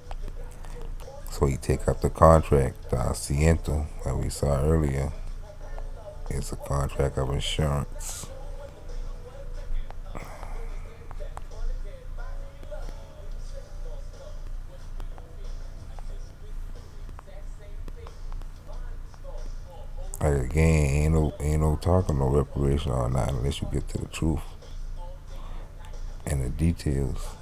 So he take up the contract, the asiento that we saw earlier. It's a contract of insurance. Like again, ain't no talking no reparation or nothing unless you get to the truth and the details.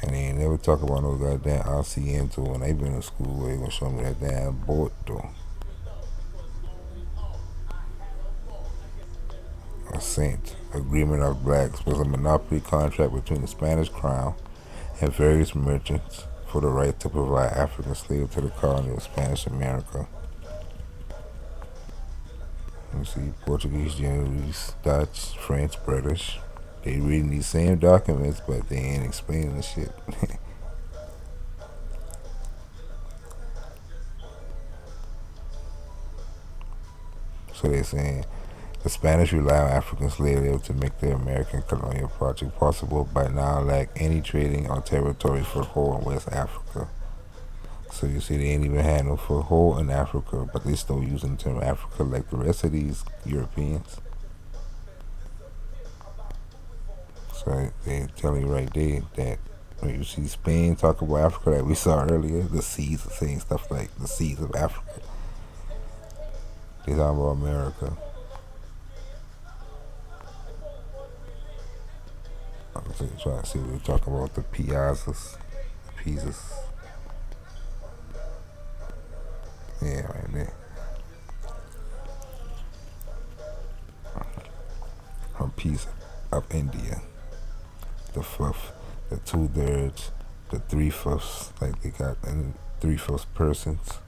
And they ain't never talk about no goddamn asiento when they been in school where they gonna show me that damn boat though. A Saint Agreement of Blacks was a monopoly contract between the Spanish crown and various merchants for the right to provide African slaves to the colony of Spanish America. You see, Portuguese, Genoese, Dutch, French, British. They reading these same documents, but they ain't explaining the shit. So they're saying the Spanish rely on African slave labor to make the American colonial project possible, but now lack any trading or territory foothold in West Africa. So you see, they ain't even had no foothold in Africa, but they still using the term Africa like the rest of these Europeans. So they tell you right there that when you see Spain talk about Africa, like we saw earlier, the seas are saying stuff like the seas of Africa. They talking about America. I'm trying to see what they're talking about, the Piazzas. Yeah, right there. From Piece of India. The fifth, the 2/3, the 3/5, like they got 3/5 persons.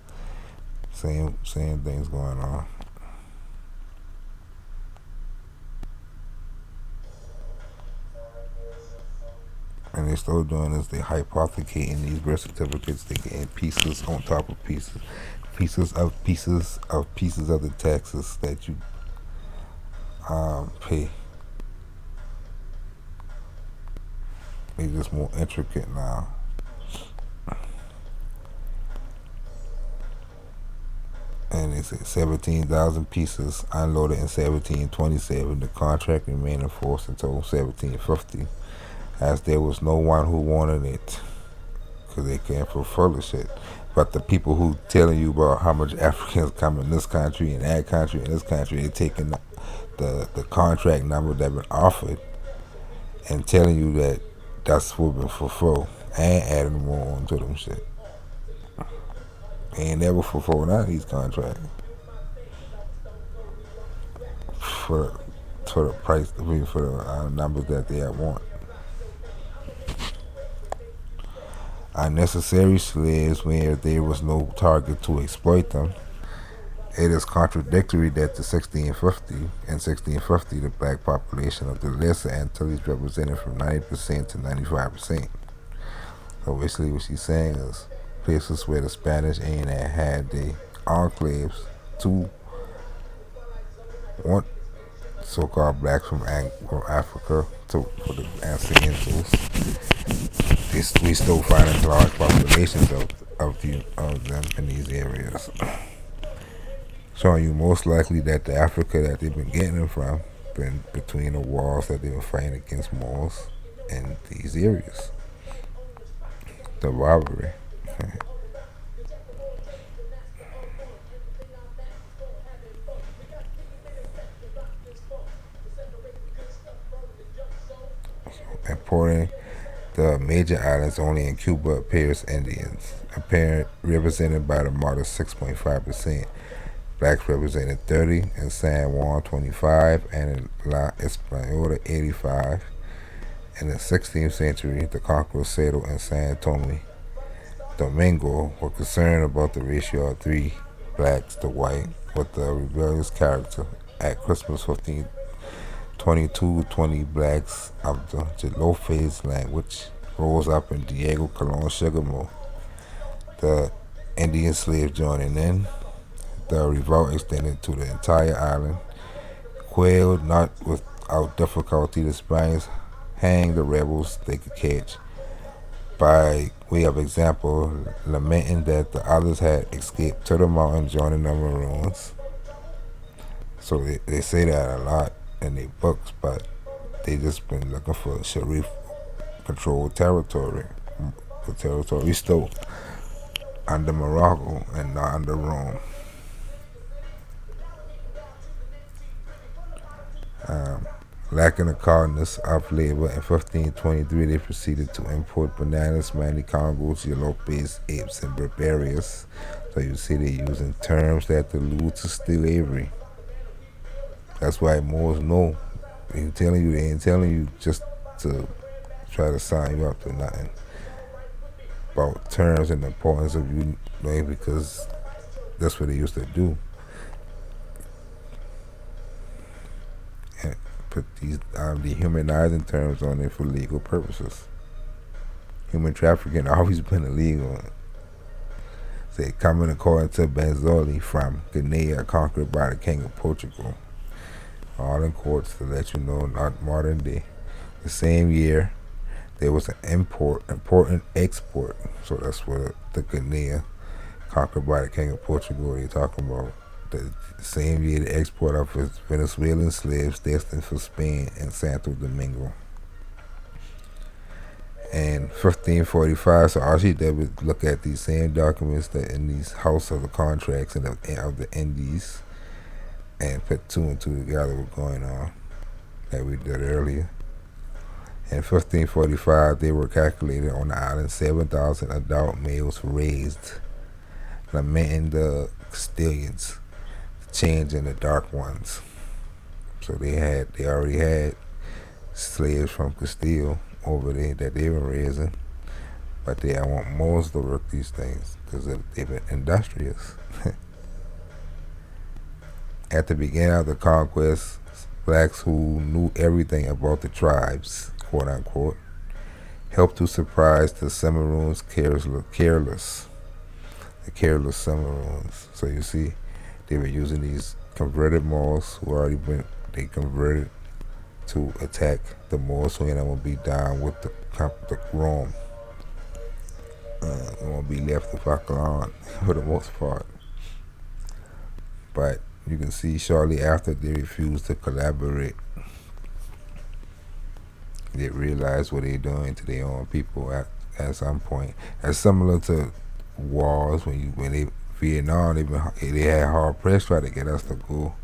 Same things going on. And they still doing is they hypothecating these birth certificates. They getting pieces on top of pieces, pieces of the taxes that you pay. They just more intricate now. And they said 17,000 pieces unloaded in 1727. The contract remained in force until 1750, as there was no one who wanted it because they can't fulfill the shit. But the people who telling you about how much Africans come in this country and that country and this country, they taking the contract number that been offered and telling you that that's what been fulfilled and adding more on to them shit. They ain't never fulfilled none of these contracts for the price, for the numbers that they want. Unnecessary slaves where there was no target to exploit them. It is contradictory that in 1650, the black population of the Lesser Antilles represented from 90% to 95%. So basically what she's saying is places where the Spanish ain't had the enclaves to want so-called blacks from Africa for the Antilles. We still finding large populations of them in these areas. Showing you most likely that the Africa that they've been getting them from been between the walls that they've been fighting against Moors in these areas. The robbery. Importing the major islands only in Cuba appears Indians, apparent represented by the modest 6.5%. Blacks represented 30, in San Juan 25, and in La Española 85. In the 16th century, the conquerors settled in San Domingo were concerned about the ratio of 3 blacks to white with the rebellious character. At Christmas 1522, 20 blacks of the Jalope's language rose up in Diego Colon sugar mill. The Indian slaves joining in. The revolt extended to the entire island. Quailed not without difficulty, the Spaniards hanged the rebels they could catch. By way of example, lamenting that the others had escaped to the mountain, joining the Maroons. So they say that a lot in their books, but they just been looking for Sharif controlled territory. The territory still under Morocco and not under Rome. Lacking the colonists of labor, in 1523 they proceeded to import bananas, manly congos, yelopes, apes, and barbarians. So you see they're using terms that allude to slavery. That's why Moors know. They ain't telling you just to try to sign you up to nothing. About terms and the importance of you knowing, because that's what they used to do. And put these dehumanizing terms on it for legal purposes. Human trafficking always been illegal. Say coming according to Benzoli from Guinea, conquered by the king of Portugal. All in courts to let you know, not modern day. The same year, there was an important export. So that's what the Guinea, conquered by the king of Portugal, they talking about. The same year, the export of Venezuelan slaves destined for Spain and Santo Domingo. And 1545, so all she did was look at these same documents that in these House of the Contracts and of the Indies, and put 2 and 2 together what's going on that we did earlier. In 1545, they were calculated on the island 7,000 adult males raised, lamenting the Castilians, change in the dark ones. So they already had slaves from Castile over there that they were raising, but they want Moors to work these things because they've been industrious. At the beginning of the conquest, blacks who knew everything about the tribes, quote unquote, helped to surprise the Cimarroons the careless Cimarroons. So you see, they were using these converted Moors who already been they converted to attack the Moors, so they're gonna be down with the Rome. They won't be left to fuck around for the most part. But you can see shortly after they refused to collaborate, they realized what they're doing to their own people at some point. That's similar to wars when they Vietnam they had hard press try to get us to go.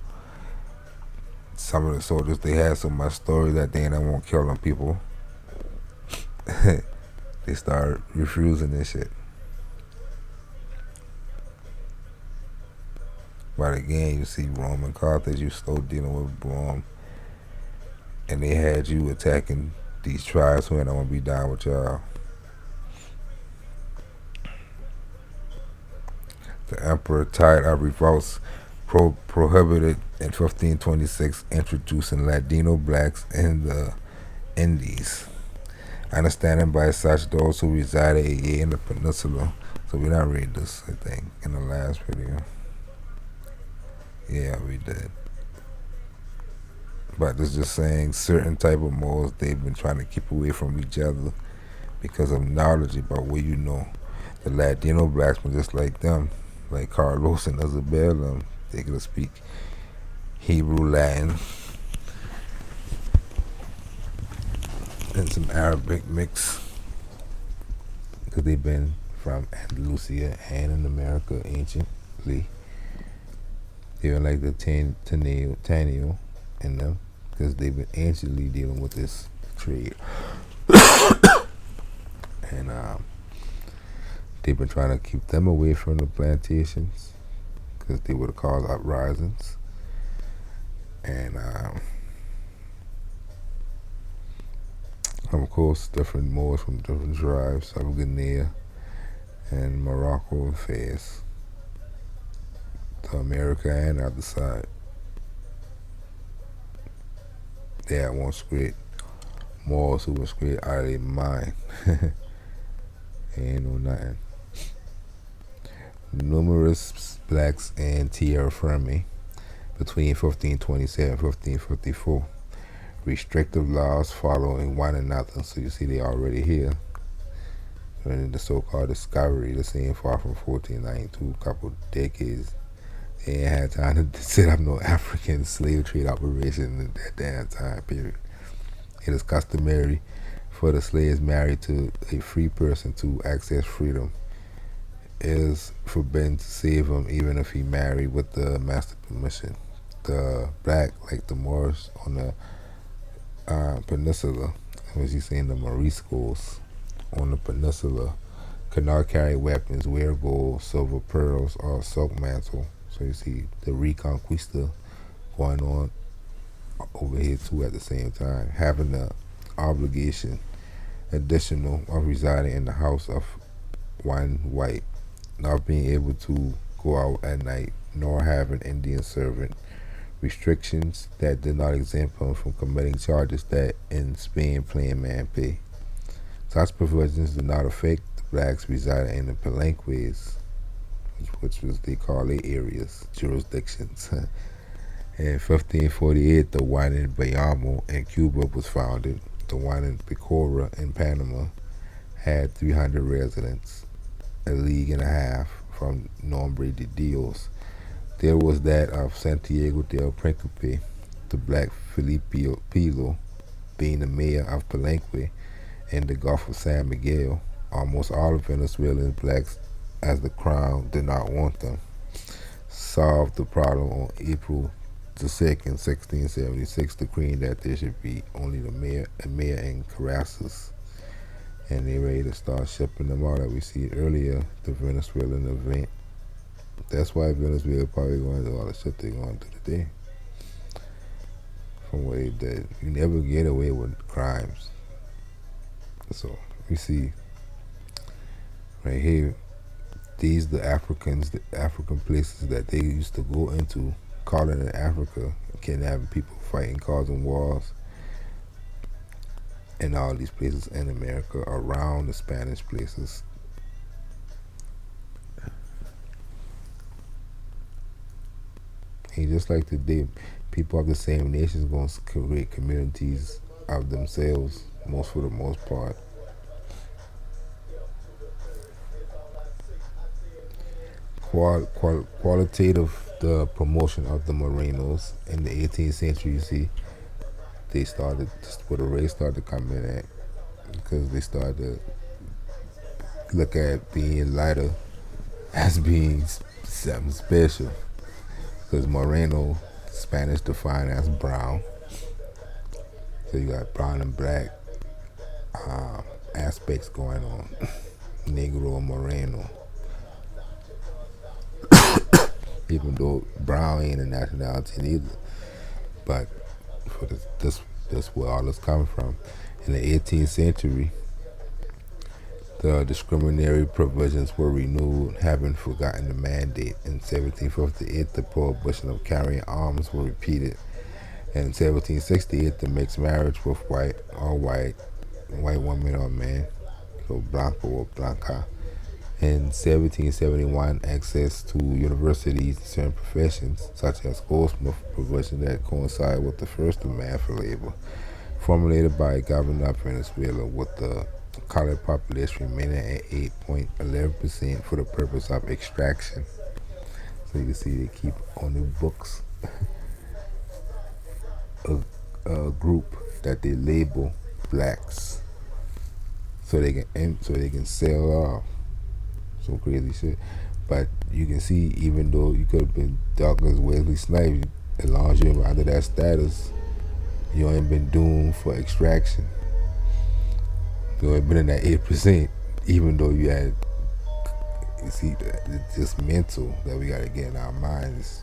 Some of the soldiers they had so much story that they didn't want to kill them people. They started refusing this shit. But again, you see Rome and Carthage, you still dealing with Rome, and they had you attacking these tribes who don't want to be down with y'all. The emperor, tired of revolts, prohibited in 1526 introducing Ladino blacks in the Indies. Understanding by such those who resided in the peninsula. So we not read this, I think, in the last video. Yeah, we did. But it's just saying certain type of Moors they've been trying to keep away from each other because of knowledge about what you know. The Ladino blacks were just like them, like Carlos and Isabel. They could speak Hebrew, Latin, and some Arabic mix because they've been from Andalusia and in America anciently. They were like the Tanio in them because they've been anciently dealing with this trade. And they've been trying to keep them away from the plantations because they would cause uprisings. And of course, different Moors from different tribes of Guinea and Morocco and Fez to America and the other side. They had one straight Moors who was straight out of their mind. They ain't know nothing. Numerous blacks in Tierra Firme between 1527 and 1554. Restrictive laws following one another. So you see they already here. During the so-called discovery, the same far from 1492, a couple decades. They ain't had time to set up no African slave trade operation in that damn time period. It is customary for the slaves married to a free person to access freedom. It is forbidden to save him even if he married with the master permission. The black, like the Moors on the peninsula, as you see in the Moriscos on the peninsula, could not carry weapons, wear gold, silver, pearls, or silk mantle. So you see the Reconquista going on over here too at the same time, having the obligation additional of residing in the house of one white, not being able to go out at night, nor have an Indian servant. Restrictions that did not exempt him from committing charges that in Spain plain man pay. Such provisions did not affect the blacks residing in the Palenques, which was they call their areas, jurisdictions. In 1548, the one in Bayamo in Cuba was founded. The one in Picora in Panama had 300 residents, a league and a half from Nombre de Dios. There was that of Santiago del Principe, the black Felipe Pilo, being the mayor of Palenque in the Gulf of San Miguel. Almost all of Venezuelan blacks, as the crown did not want them, solved the problem on April the 2nd, 1676, decreeing that there should be only a mayor in Caracas. And they ready to start shipping them out, like we see earlier, the Venezuelan event. That's why Venezuela probably going to do all the shit they're going to do today. From what they did. You never get away with crimes. So, we see right here, these the African places that they used to go into calling in Africa, kidnapping people, fighting, causing wars in all these places in America around the Spanish places. And just like today, people of the same nations going to create communities of themselves, most for the most part. Qualitative, the promotion of the Morenos in the 18th century, you see, they started, just where the race started coming in at, because they started to look at being lighter as being something special. Because Moreno, Spanish defined as brown. So you got brown and black aspects going on. Negro and Moreno. Even though brown ain't a nationality neither. But for this where all this coming from. In the 18th century, the discriminatory provisions were renewed, having forgotten the mandate. In 1758, the prohibition of carrying arms were repeated. In 1768, the mixed marriage with white woman or man, so blanco or blanca. In 1771, access to universities and certain professions, such as goldsmith, provision that coincided with the first demand for labor, formulated by a governor of Venezuela, with the colored population remaining at 8.11% for the purpose of extraction. So you can see they keep on the books a group that they label blacks, so they can sell off some crazy shit. But you can see, even though you could have been dark as Wesley Snipes, as long as you're under that status, you ain't been doomed for extraction. You ain't been in that 8%, even though you had. You see, it's just mental that we gotta get in our minds.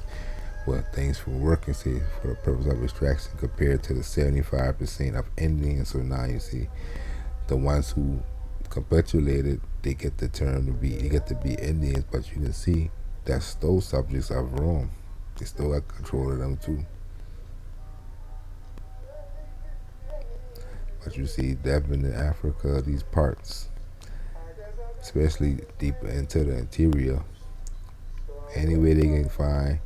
What things for working, say, for the purpose of extraction, compared to the 75% of Indians. So now you see, the ones who capitulated, they get the term to be, they get to be Indians, but you can see that's those subjects of Rome. They still got control of them too. But you see, Devon in Africa, these parts, especially deeper into the interior, any way they can find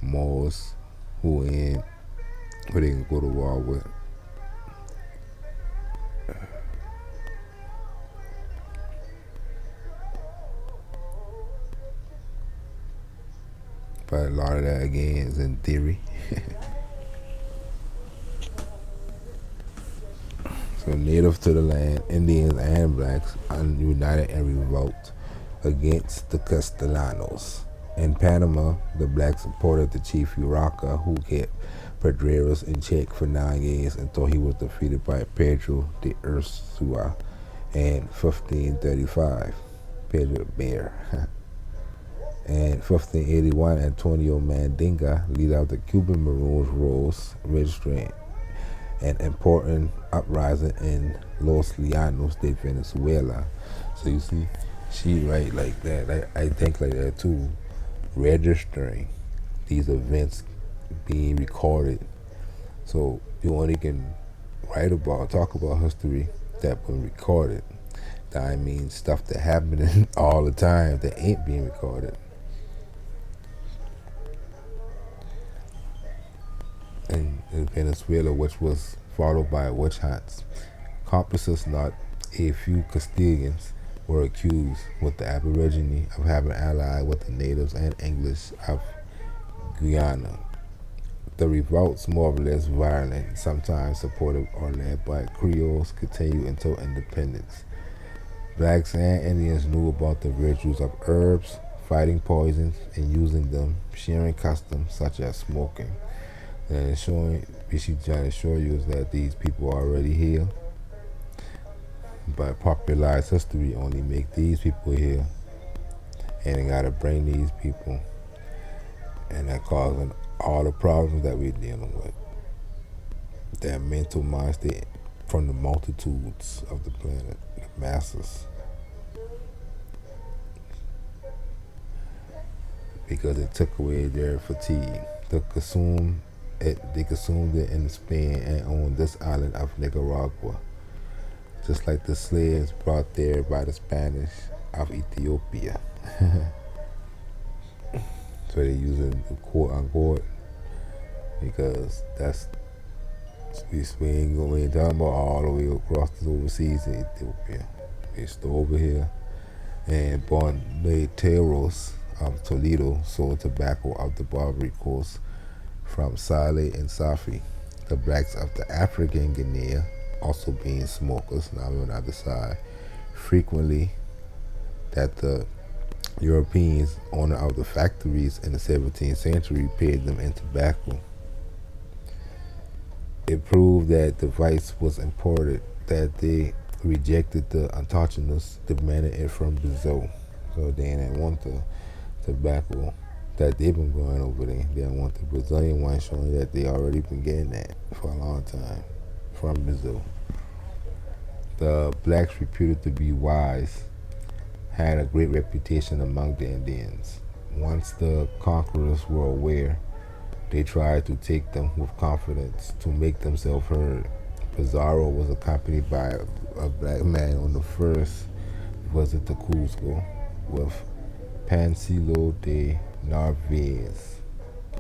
Moors who they can go to war with. But a lot of that again is in theory. So native to the land, Indians and blacks united in revolt against the Castellanos. In Panama, the blacks supported the chief Urraca, who kept Pedreros in check for 9 years until he was defeated by Pedro de Ursua in 1535. Pedro the Bear. In 1581, Antonio Mandinga, leader of the Cuban Maroons, rose, registering an important uprising in Los Llanos de Venezuela. So you see, she write like that. I think like that too. Registering these events being recorded, so you only can write about, talk about history that been recorded. That means stuff that happening all the time that ain't being recorded. In Venezuela, which was followed by witch hunts. Accomplices, not a few Castilians, were accused, with the Aborigine of having allied with the natives and English of Guyana. The revolts, more or less violent, sometimes supported or led by Creoles, continued until independence. Blacks and Indians knew about the virtues of herbs, fighting poisons, and using them, sharing customs such as smoking. And showing, what she's trying to show you is that these people are already here, but popularized history only make these people here, and they gotta bring these people, and that causing all the problems that we're dealing with. That mental mind state from the multitudes of the planet, the masses, because it took away their fatigue. they consumed it in Spain and on this island of Nicaragua, just like the slaves brought there by the Spanish of Ethiopia. So they use it quote unquote because that's we ain't talking about all the way across the overseas in Ethiopia. It's over here. And Bonneteros of Toledo sold tobacco of the Barbary Coast from Saleh and Safi. The blacks of the African Guinea, also being smokers, now on the other side, frequently that the Europeans, owner of the factories in the 17th century, paid them in tobacco. It proved that the vice was imported, that they rejected the autochthonous, demanded it from Brazil. So they didn't want the tobacco that they've been growing over there. They didn't want the Brazilian one, showing that they already been getting that for a long time from Brazil. The blacks, reputed to be wise, had a great reputation among the Indians. Once the conquerors were aware, they tried to take them with confidence to make themselves heard. Pizarro was accompanied by a black man on the first visit to Cuzco with Pancilo de Narvaez,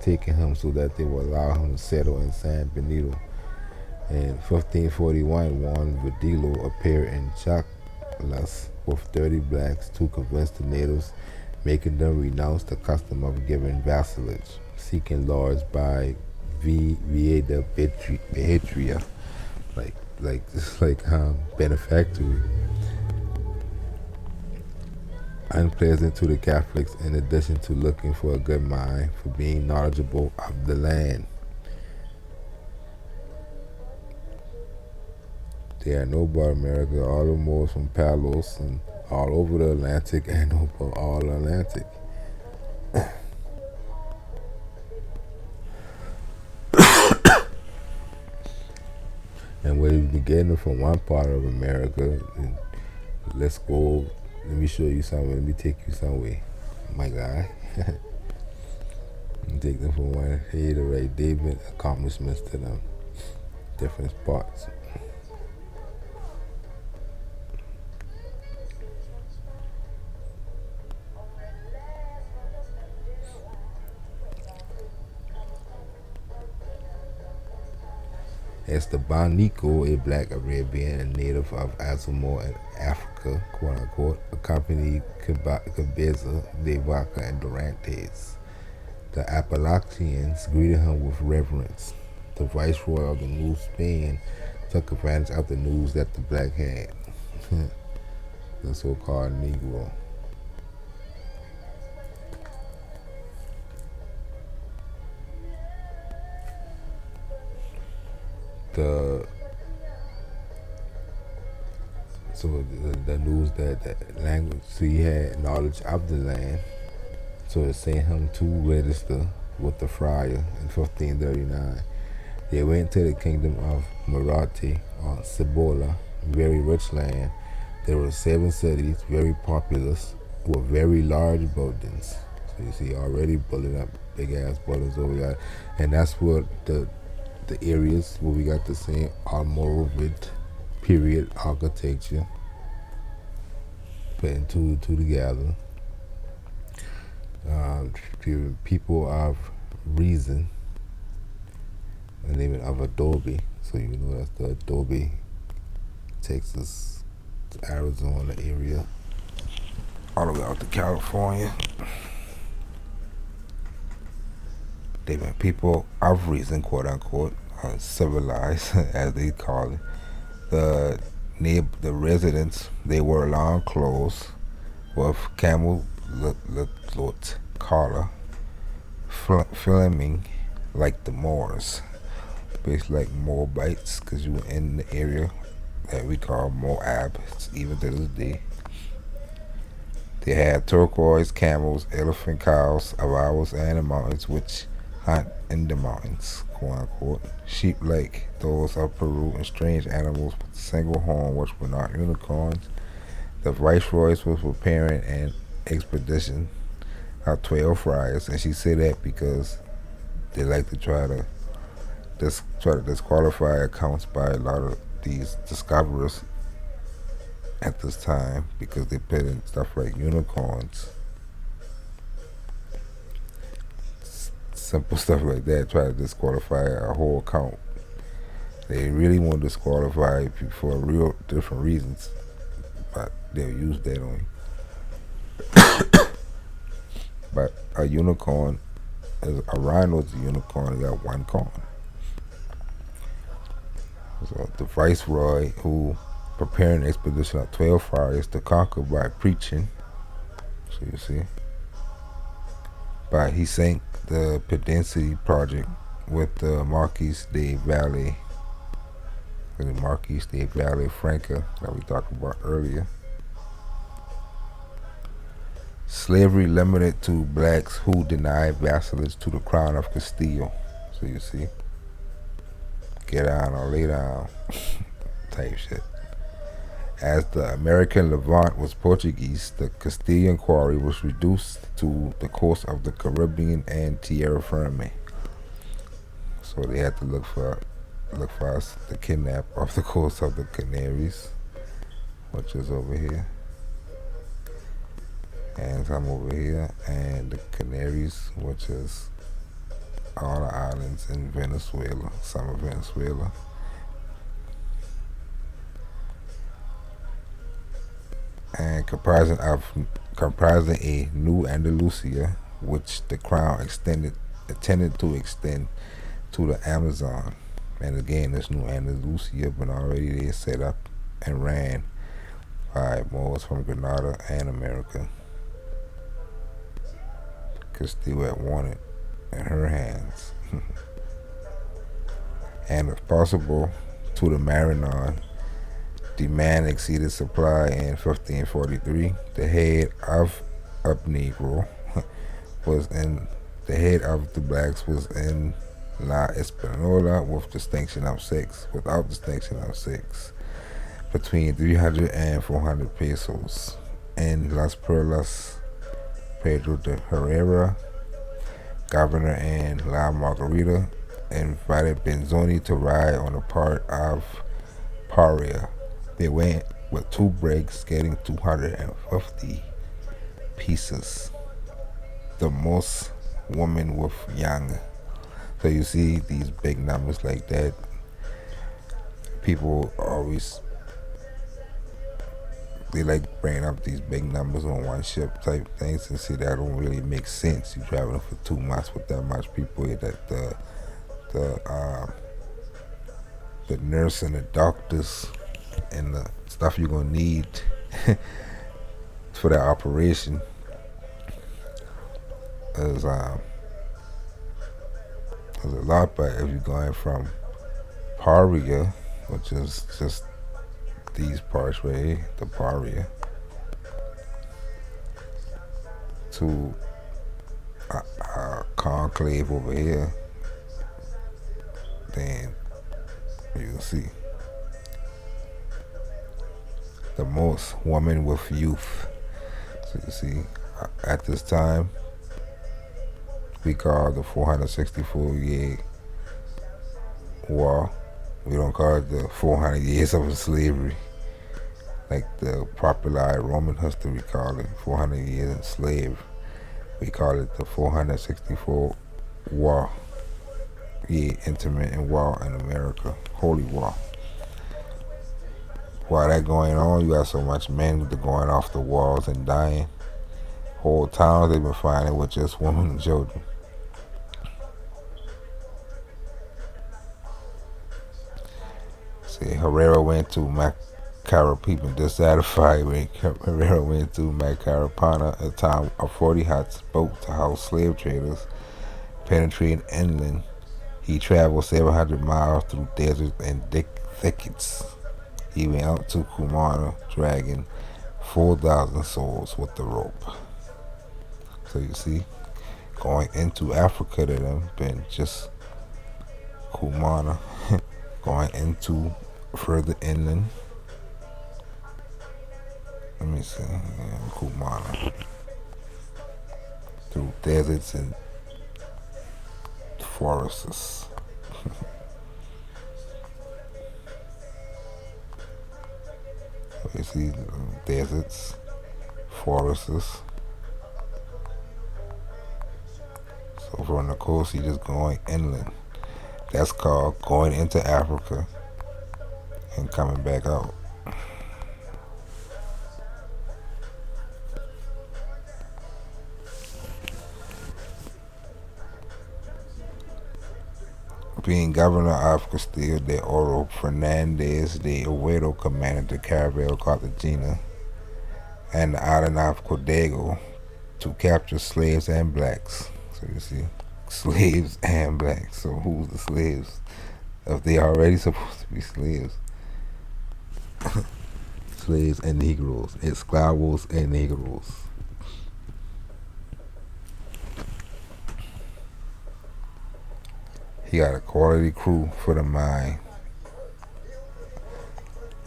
taking him so that they would allow him to settle in San Benito. In 1541, Juan Vidilo appeared in Chaclas with 30 blacks to convince the natives, making them renounce the custom of giving vassalage, seeking lords by via de Behetria, like benefactory. Unpleasant to the Catholics, in addition to looking for a good mind for being knowledgeable of the land. They are know about America, all the Moors from Palos and all over the Atlantic and over all the Atlantic. And we've been getting from one part of America. And let's go. Let me show you something. Let me take you somewhere, my guy. And take them from one here to right. They've been accomplishments to them, different spots. Esteban Nico, a black Arabian and native of Azamor in Africa, quote unquote, accompanied Cabeza de Vaca and Dorantes. The Appalachians greeted him with reverence. The viceroy of the New Spain took advantage of the news that the black had, the so-called Negro. The news that the language, so he had knowledge of the land, so it sent him to register with the friar in 1539. They went to the kingdom of Marathi on Cibola, very rich land. There were 7 cities, very populous, with very large buildings. So you see, already building up big ass buildings over there, and that's what the areas where we got the same Almoravid period architecture, putting two and two together. People of reason, and even of Adobe. So you know that's the Adobe, Texas, Arizona area, all the way out to California. They've been people of reason, quote unquote, civilized, as they call it. The residents, they wore long clothes with camel looked collar, flaming like the Moors, basically like Moabites, because you were in the area that we call Moab, even to this day. They had turquoise camels, elephant cows, arrows, and the mountains, which hunt in the mountains, quote unquote. Sheep like those of Peru, and strange animals with a single horn, which were not unicorns. The viceroys was preparing an expedition of 12 friars, and she said that because they like to try to disqualify accounts by a lot of these discoverers at this time because they put in stuff like unicorns, simple stuff like that, try to disqualify a whole account. They really want to disqualify people for real different reasons, but they'll use that on you. But a unicorn a rhino's a unicorn. You got one corn. So the viceroy, who preparing an expedition of 12 friars to conquer by preaching. So you see, but he sank the Pedensity project with the Marquis de Valle, Franca that we talked about earlier. Slavery limited to blacks who denied vassalage to the crown of Castile. So you see, get down or lay down type shit. As the American Levant was Portuguese, the Castilian quarry was reduced to the coast of the Caribbean and Tierra Firme. So they had to look for us to kidnap off the coast of the Canaries, which is over here. And some over here, and the Canaries, which is all the islands in Venezuela, some of Venezuela. And comprising a new Andalusia, which the crown intended to extend to the Amazon. And again, this new Andalusia been already there set up and ran by Moors from Granada and America. Castile had wanted in her hands. And if possible, to the Maranon, demand exceeded supply in 1543. The head of a Negro the head of the blacks was in La Espanola without distinction of sex, between 300 and 400 pesos. In Las Perlas, Pedro de Herrera, governor in La Margarita, invited Benzoni to ride on the part of Paria. They went with 2 breaks, getting 250 pieces. The most women with young. So you see these big numbers like that. People always, they like bringing up these big numbers on one ship type things, and see that don't really make sense. You're traveling for 2 months with that much people. That the nurse and the doctors and the stuff you're gonna need for that operation is a lot. But if you're going from Paria, which is just these parts right here, the Paria, to a conclave over here, then you'll see the most women with youth. So you see, at this time, we call the 464-year war. We don't call it the 400 years of slavery, like the popular Roman history call it 400 years enslaved. We call it the 464 war. Intermittent war in America, holy war. While that going on, you got so much men going off the walls and dying. Whole towns they've been finding with just women and children. See, Herrera went to People dissatisfied when Herrera went to Macarapana, a town of 40 huts, boat to house slave traders, penetrating inland. He traveled 700 miles through deserts and thickets. He went out to Cumana, dragging 4,000 souls with the rope. So you see, going into Africa to them been just Cumana, going into further inland. Let me see, Cumana, through deserts and forests. You see deserts, forests. So from the coast, you just going inland. That's called going into Africa and coming back out. Being governor of Castillo de Oro, Fernandez de Oviedo commanded the caravel Cartagena and the island of Cordego to capture slaves and blacks. So you see, slaves and blacks. So who's the slaves? If they already supposed to be slaves. Slaves and Negroes. Esclavos and Negroes. He got a quality crew for the mine.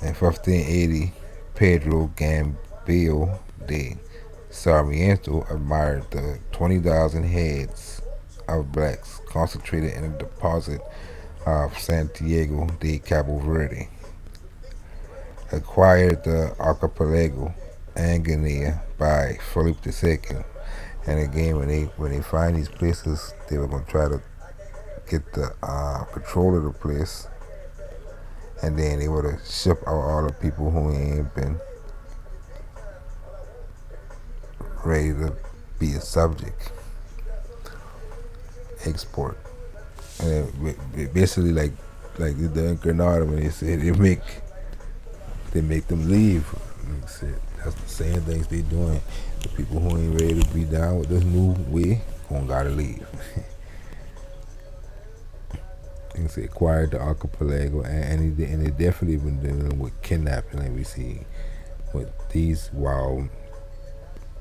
In 1580, Pedro Gambillo de Sarmiento admired the 20,000 heads of blacks concentrated in a deposit of Santiago de Cabo Verde, acquired the archipelago and Guinea by Philip II. And again, when they find these places, they were gonna try to get the control of the place, and then they would have ship out all the people who ain't been ready to be a subject. Export. And basically like the Grenada, when they said they make them leave. That's the same things they doing. The people who ain't ready to be down with this new way gonna gotta leave. You can say acquired the archipelago, and they definitely been dealing with kidnapping, like we see with these wild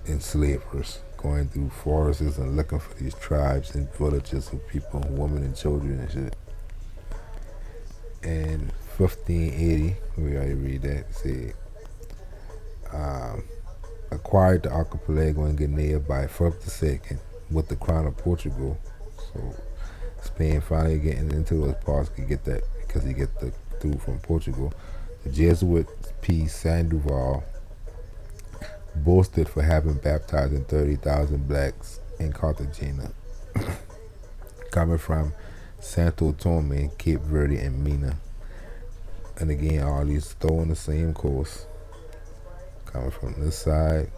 enslavers going through forests and looking for these tribes and villages of people, women and children and shit. In 1580, we already read that, said acquired the archipelago in Guinea by Philip II with the crown of Portugal. So Spain finally getting into those parts could get that because he get the through from Portugal. The Jesuit P. Sandoval boasted for having baptized 30,000 blacks in Cartagena, coming from Santo Tome, Cape Verde, and Mina. And again, all these still on the same coast, coming from this side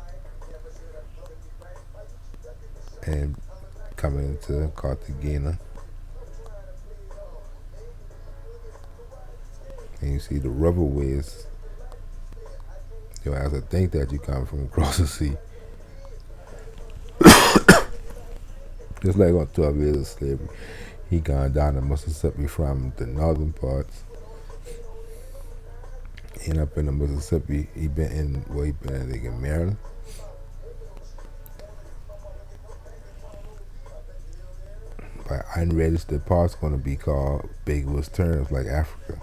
and coming into Cartagena. And you see the riverways. You have to think that you come from across the sea. Just like on 12 years of slavery, he gone down to Mississippi from the northern parts. He ended up in the Mississippi. He been in Maryland. But unregistered parts gonna be called ambiguous terms like Africa.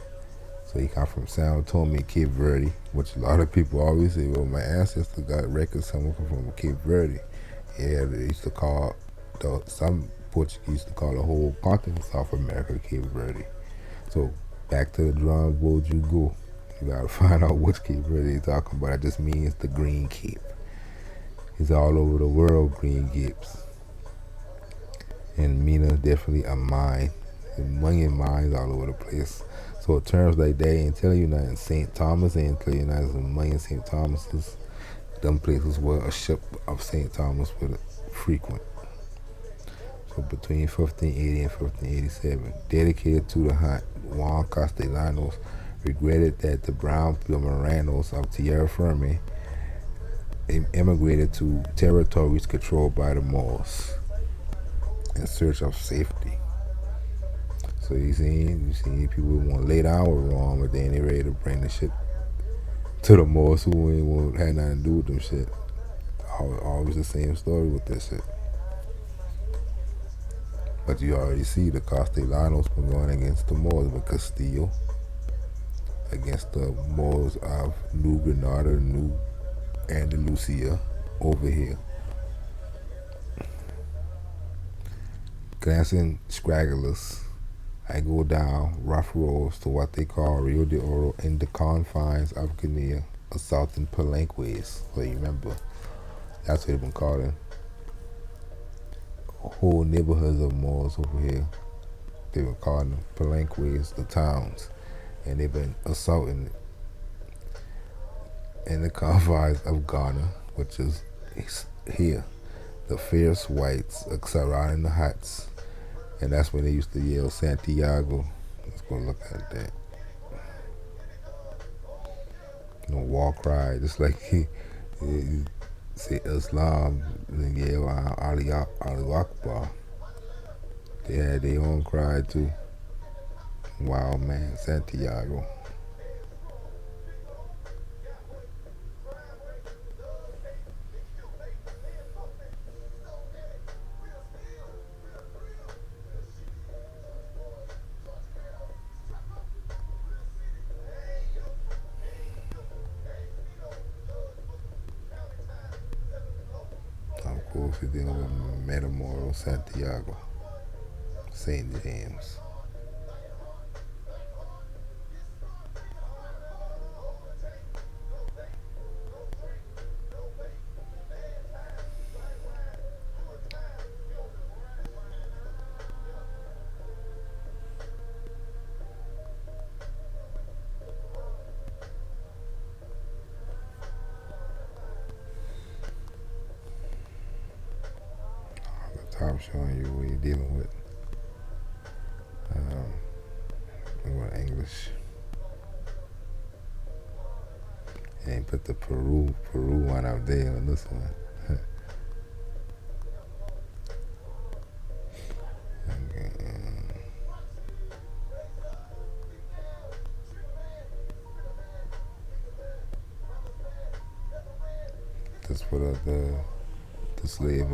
So he come from Sao Tome, Cape Verde, which a lot of people always say, well, my ancestors got records someone from Cape Verde. Yeah, they used to call, some Portuguese used to call the whole continent of South America Cape Verde. So back to the drawing board you go. You gotta find out which Cape Verde you're talking about. That just means the Green Cape. It's all over the world, Green Capes. And Mina definitely a mine. Million mines all over the place. So terms like that ain't telling you nothing. St. Thomas ain't telling you nothing. There's a million St. Thomases. Them places where a ship of St. Thomas would frequent. So between 1580 and 1587, dedicated to the hunt, Juan Castellanos regretted that the brown Moranos of Tierra Firme immigrated to territories controlled by the Moors in search of safety. So you see people want to lay down with wrong, but then they ready to bring the shit to the Moors who ain't had nothing to do with them shit. Always the same story with this shit. But you already see the Castellanos been going against the Moors with Castillo, against the Moors of New Granada, New Andalusia over here. Glancing stragglers, I go down rough roads to what they call Rio de Oro in the confines of Guinea, assaulting palanques. So you remember, that's what they've been calling whole neighborhoods of Moors over here. They were calling them palanques, the towns, and they've been assaulting in the confines of Ghana, which is here. The fierce whites are surrounding the huts, and that's when they used to yell Santiago. Let's go look at that. War cry, just like he say Islam, and then yell Ali Akbar. They had their own cry too. Wild man, Santiago. Of course, we're dealing with Metamoro, Santiago, St. James. Top showing you what you're dealing with. English. And put the Peru one out there on this one. Okay. This for the slave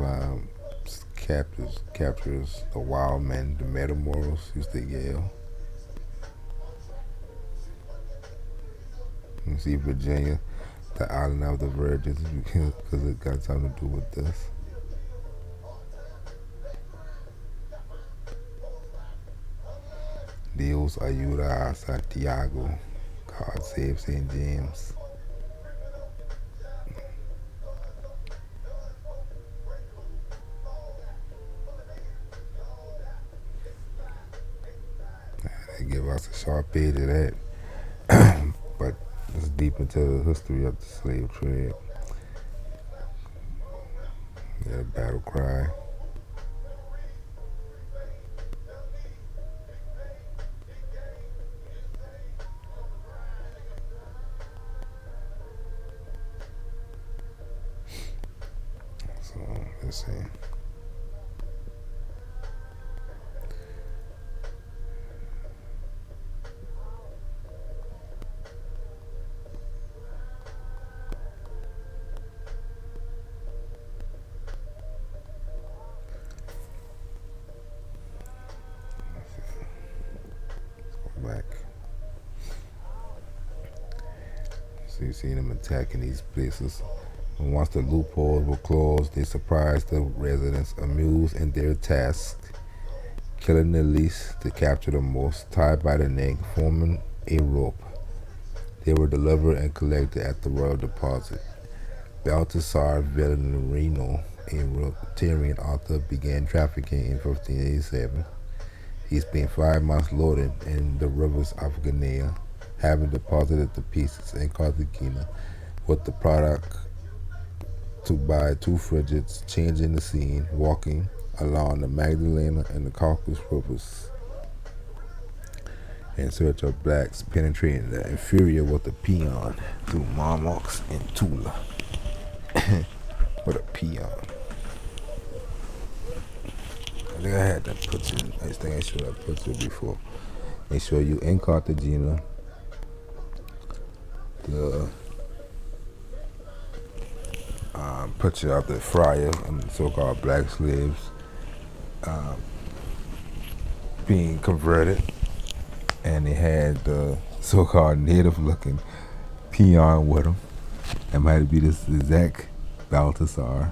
captures the wild men, the Metamoros used to yell. You see Virginia, the island of the virgins, because it got something to do with this. Dios ayuda a Santiago. God save St. James. They give us a sharp page of that. But it's deep into the history of the slave trade. Yeah, battle cry. So let's see. Back. So you see them attacking these places. And once the loopholes were closed, they surprised the residents, amused in their task, killing the least to capture the most, tied by the neck, forming a rope. They were delivered and collected at the royal deposit. Baltasar Villarino, a Rotarian author, began trafficking in 1587. He spent 5 months loaded in the rivers of Guinea, having deposited the pieces in Cartagena with the product to buy 2 frigates, changing the scene, walking along the Magdalena and the Caucasus rivers in search of blacks, penetrating the inferior with the peon through Marmox and Tula. What a peon. I think I had that picture. I think I showed that picture before. They show you in Cartagena the picture of the friar and the so-called black slaves being converted, and they had the so-called native-looking peon with them. That might be this exact Baltasar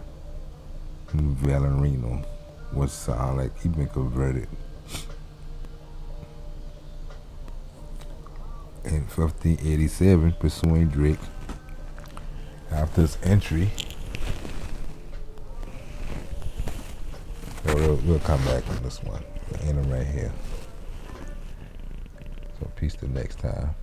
Villarino. which sound like he been converted. In 1587, pursuing Drake after his entry. We'll come back on this one. We'll end him right here. So peace till next time.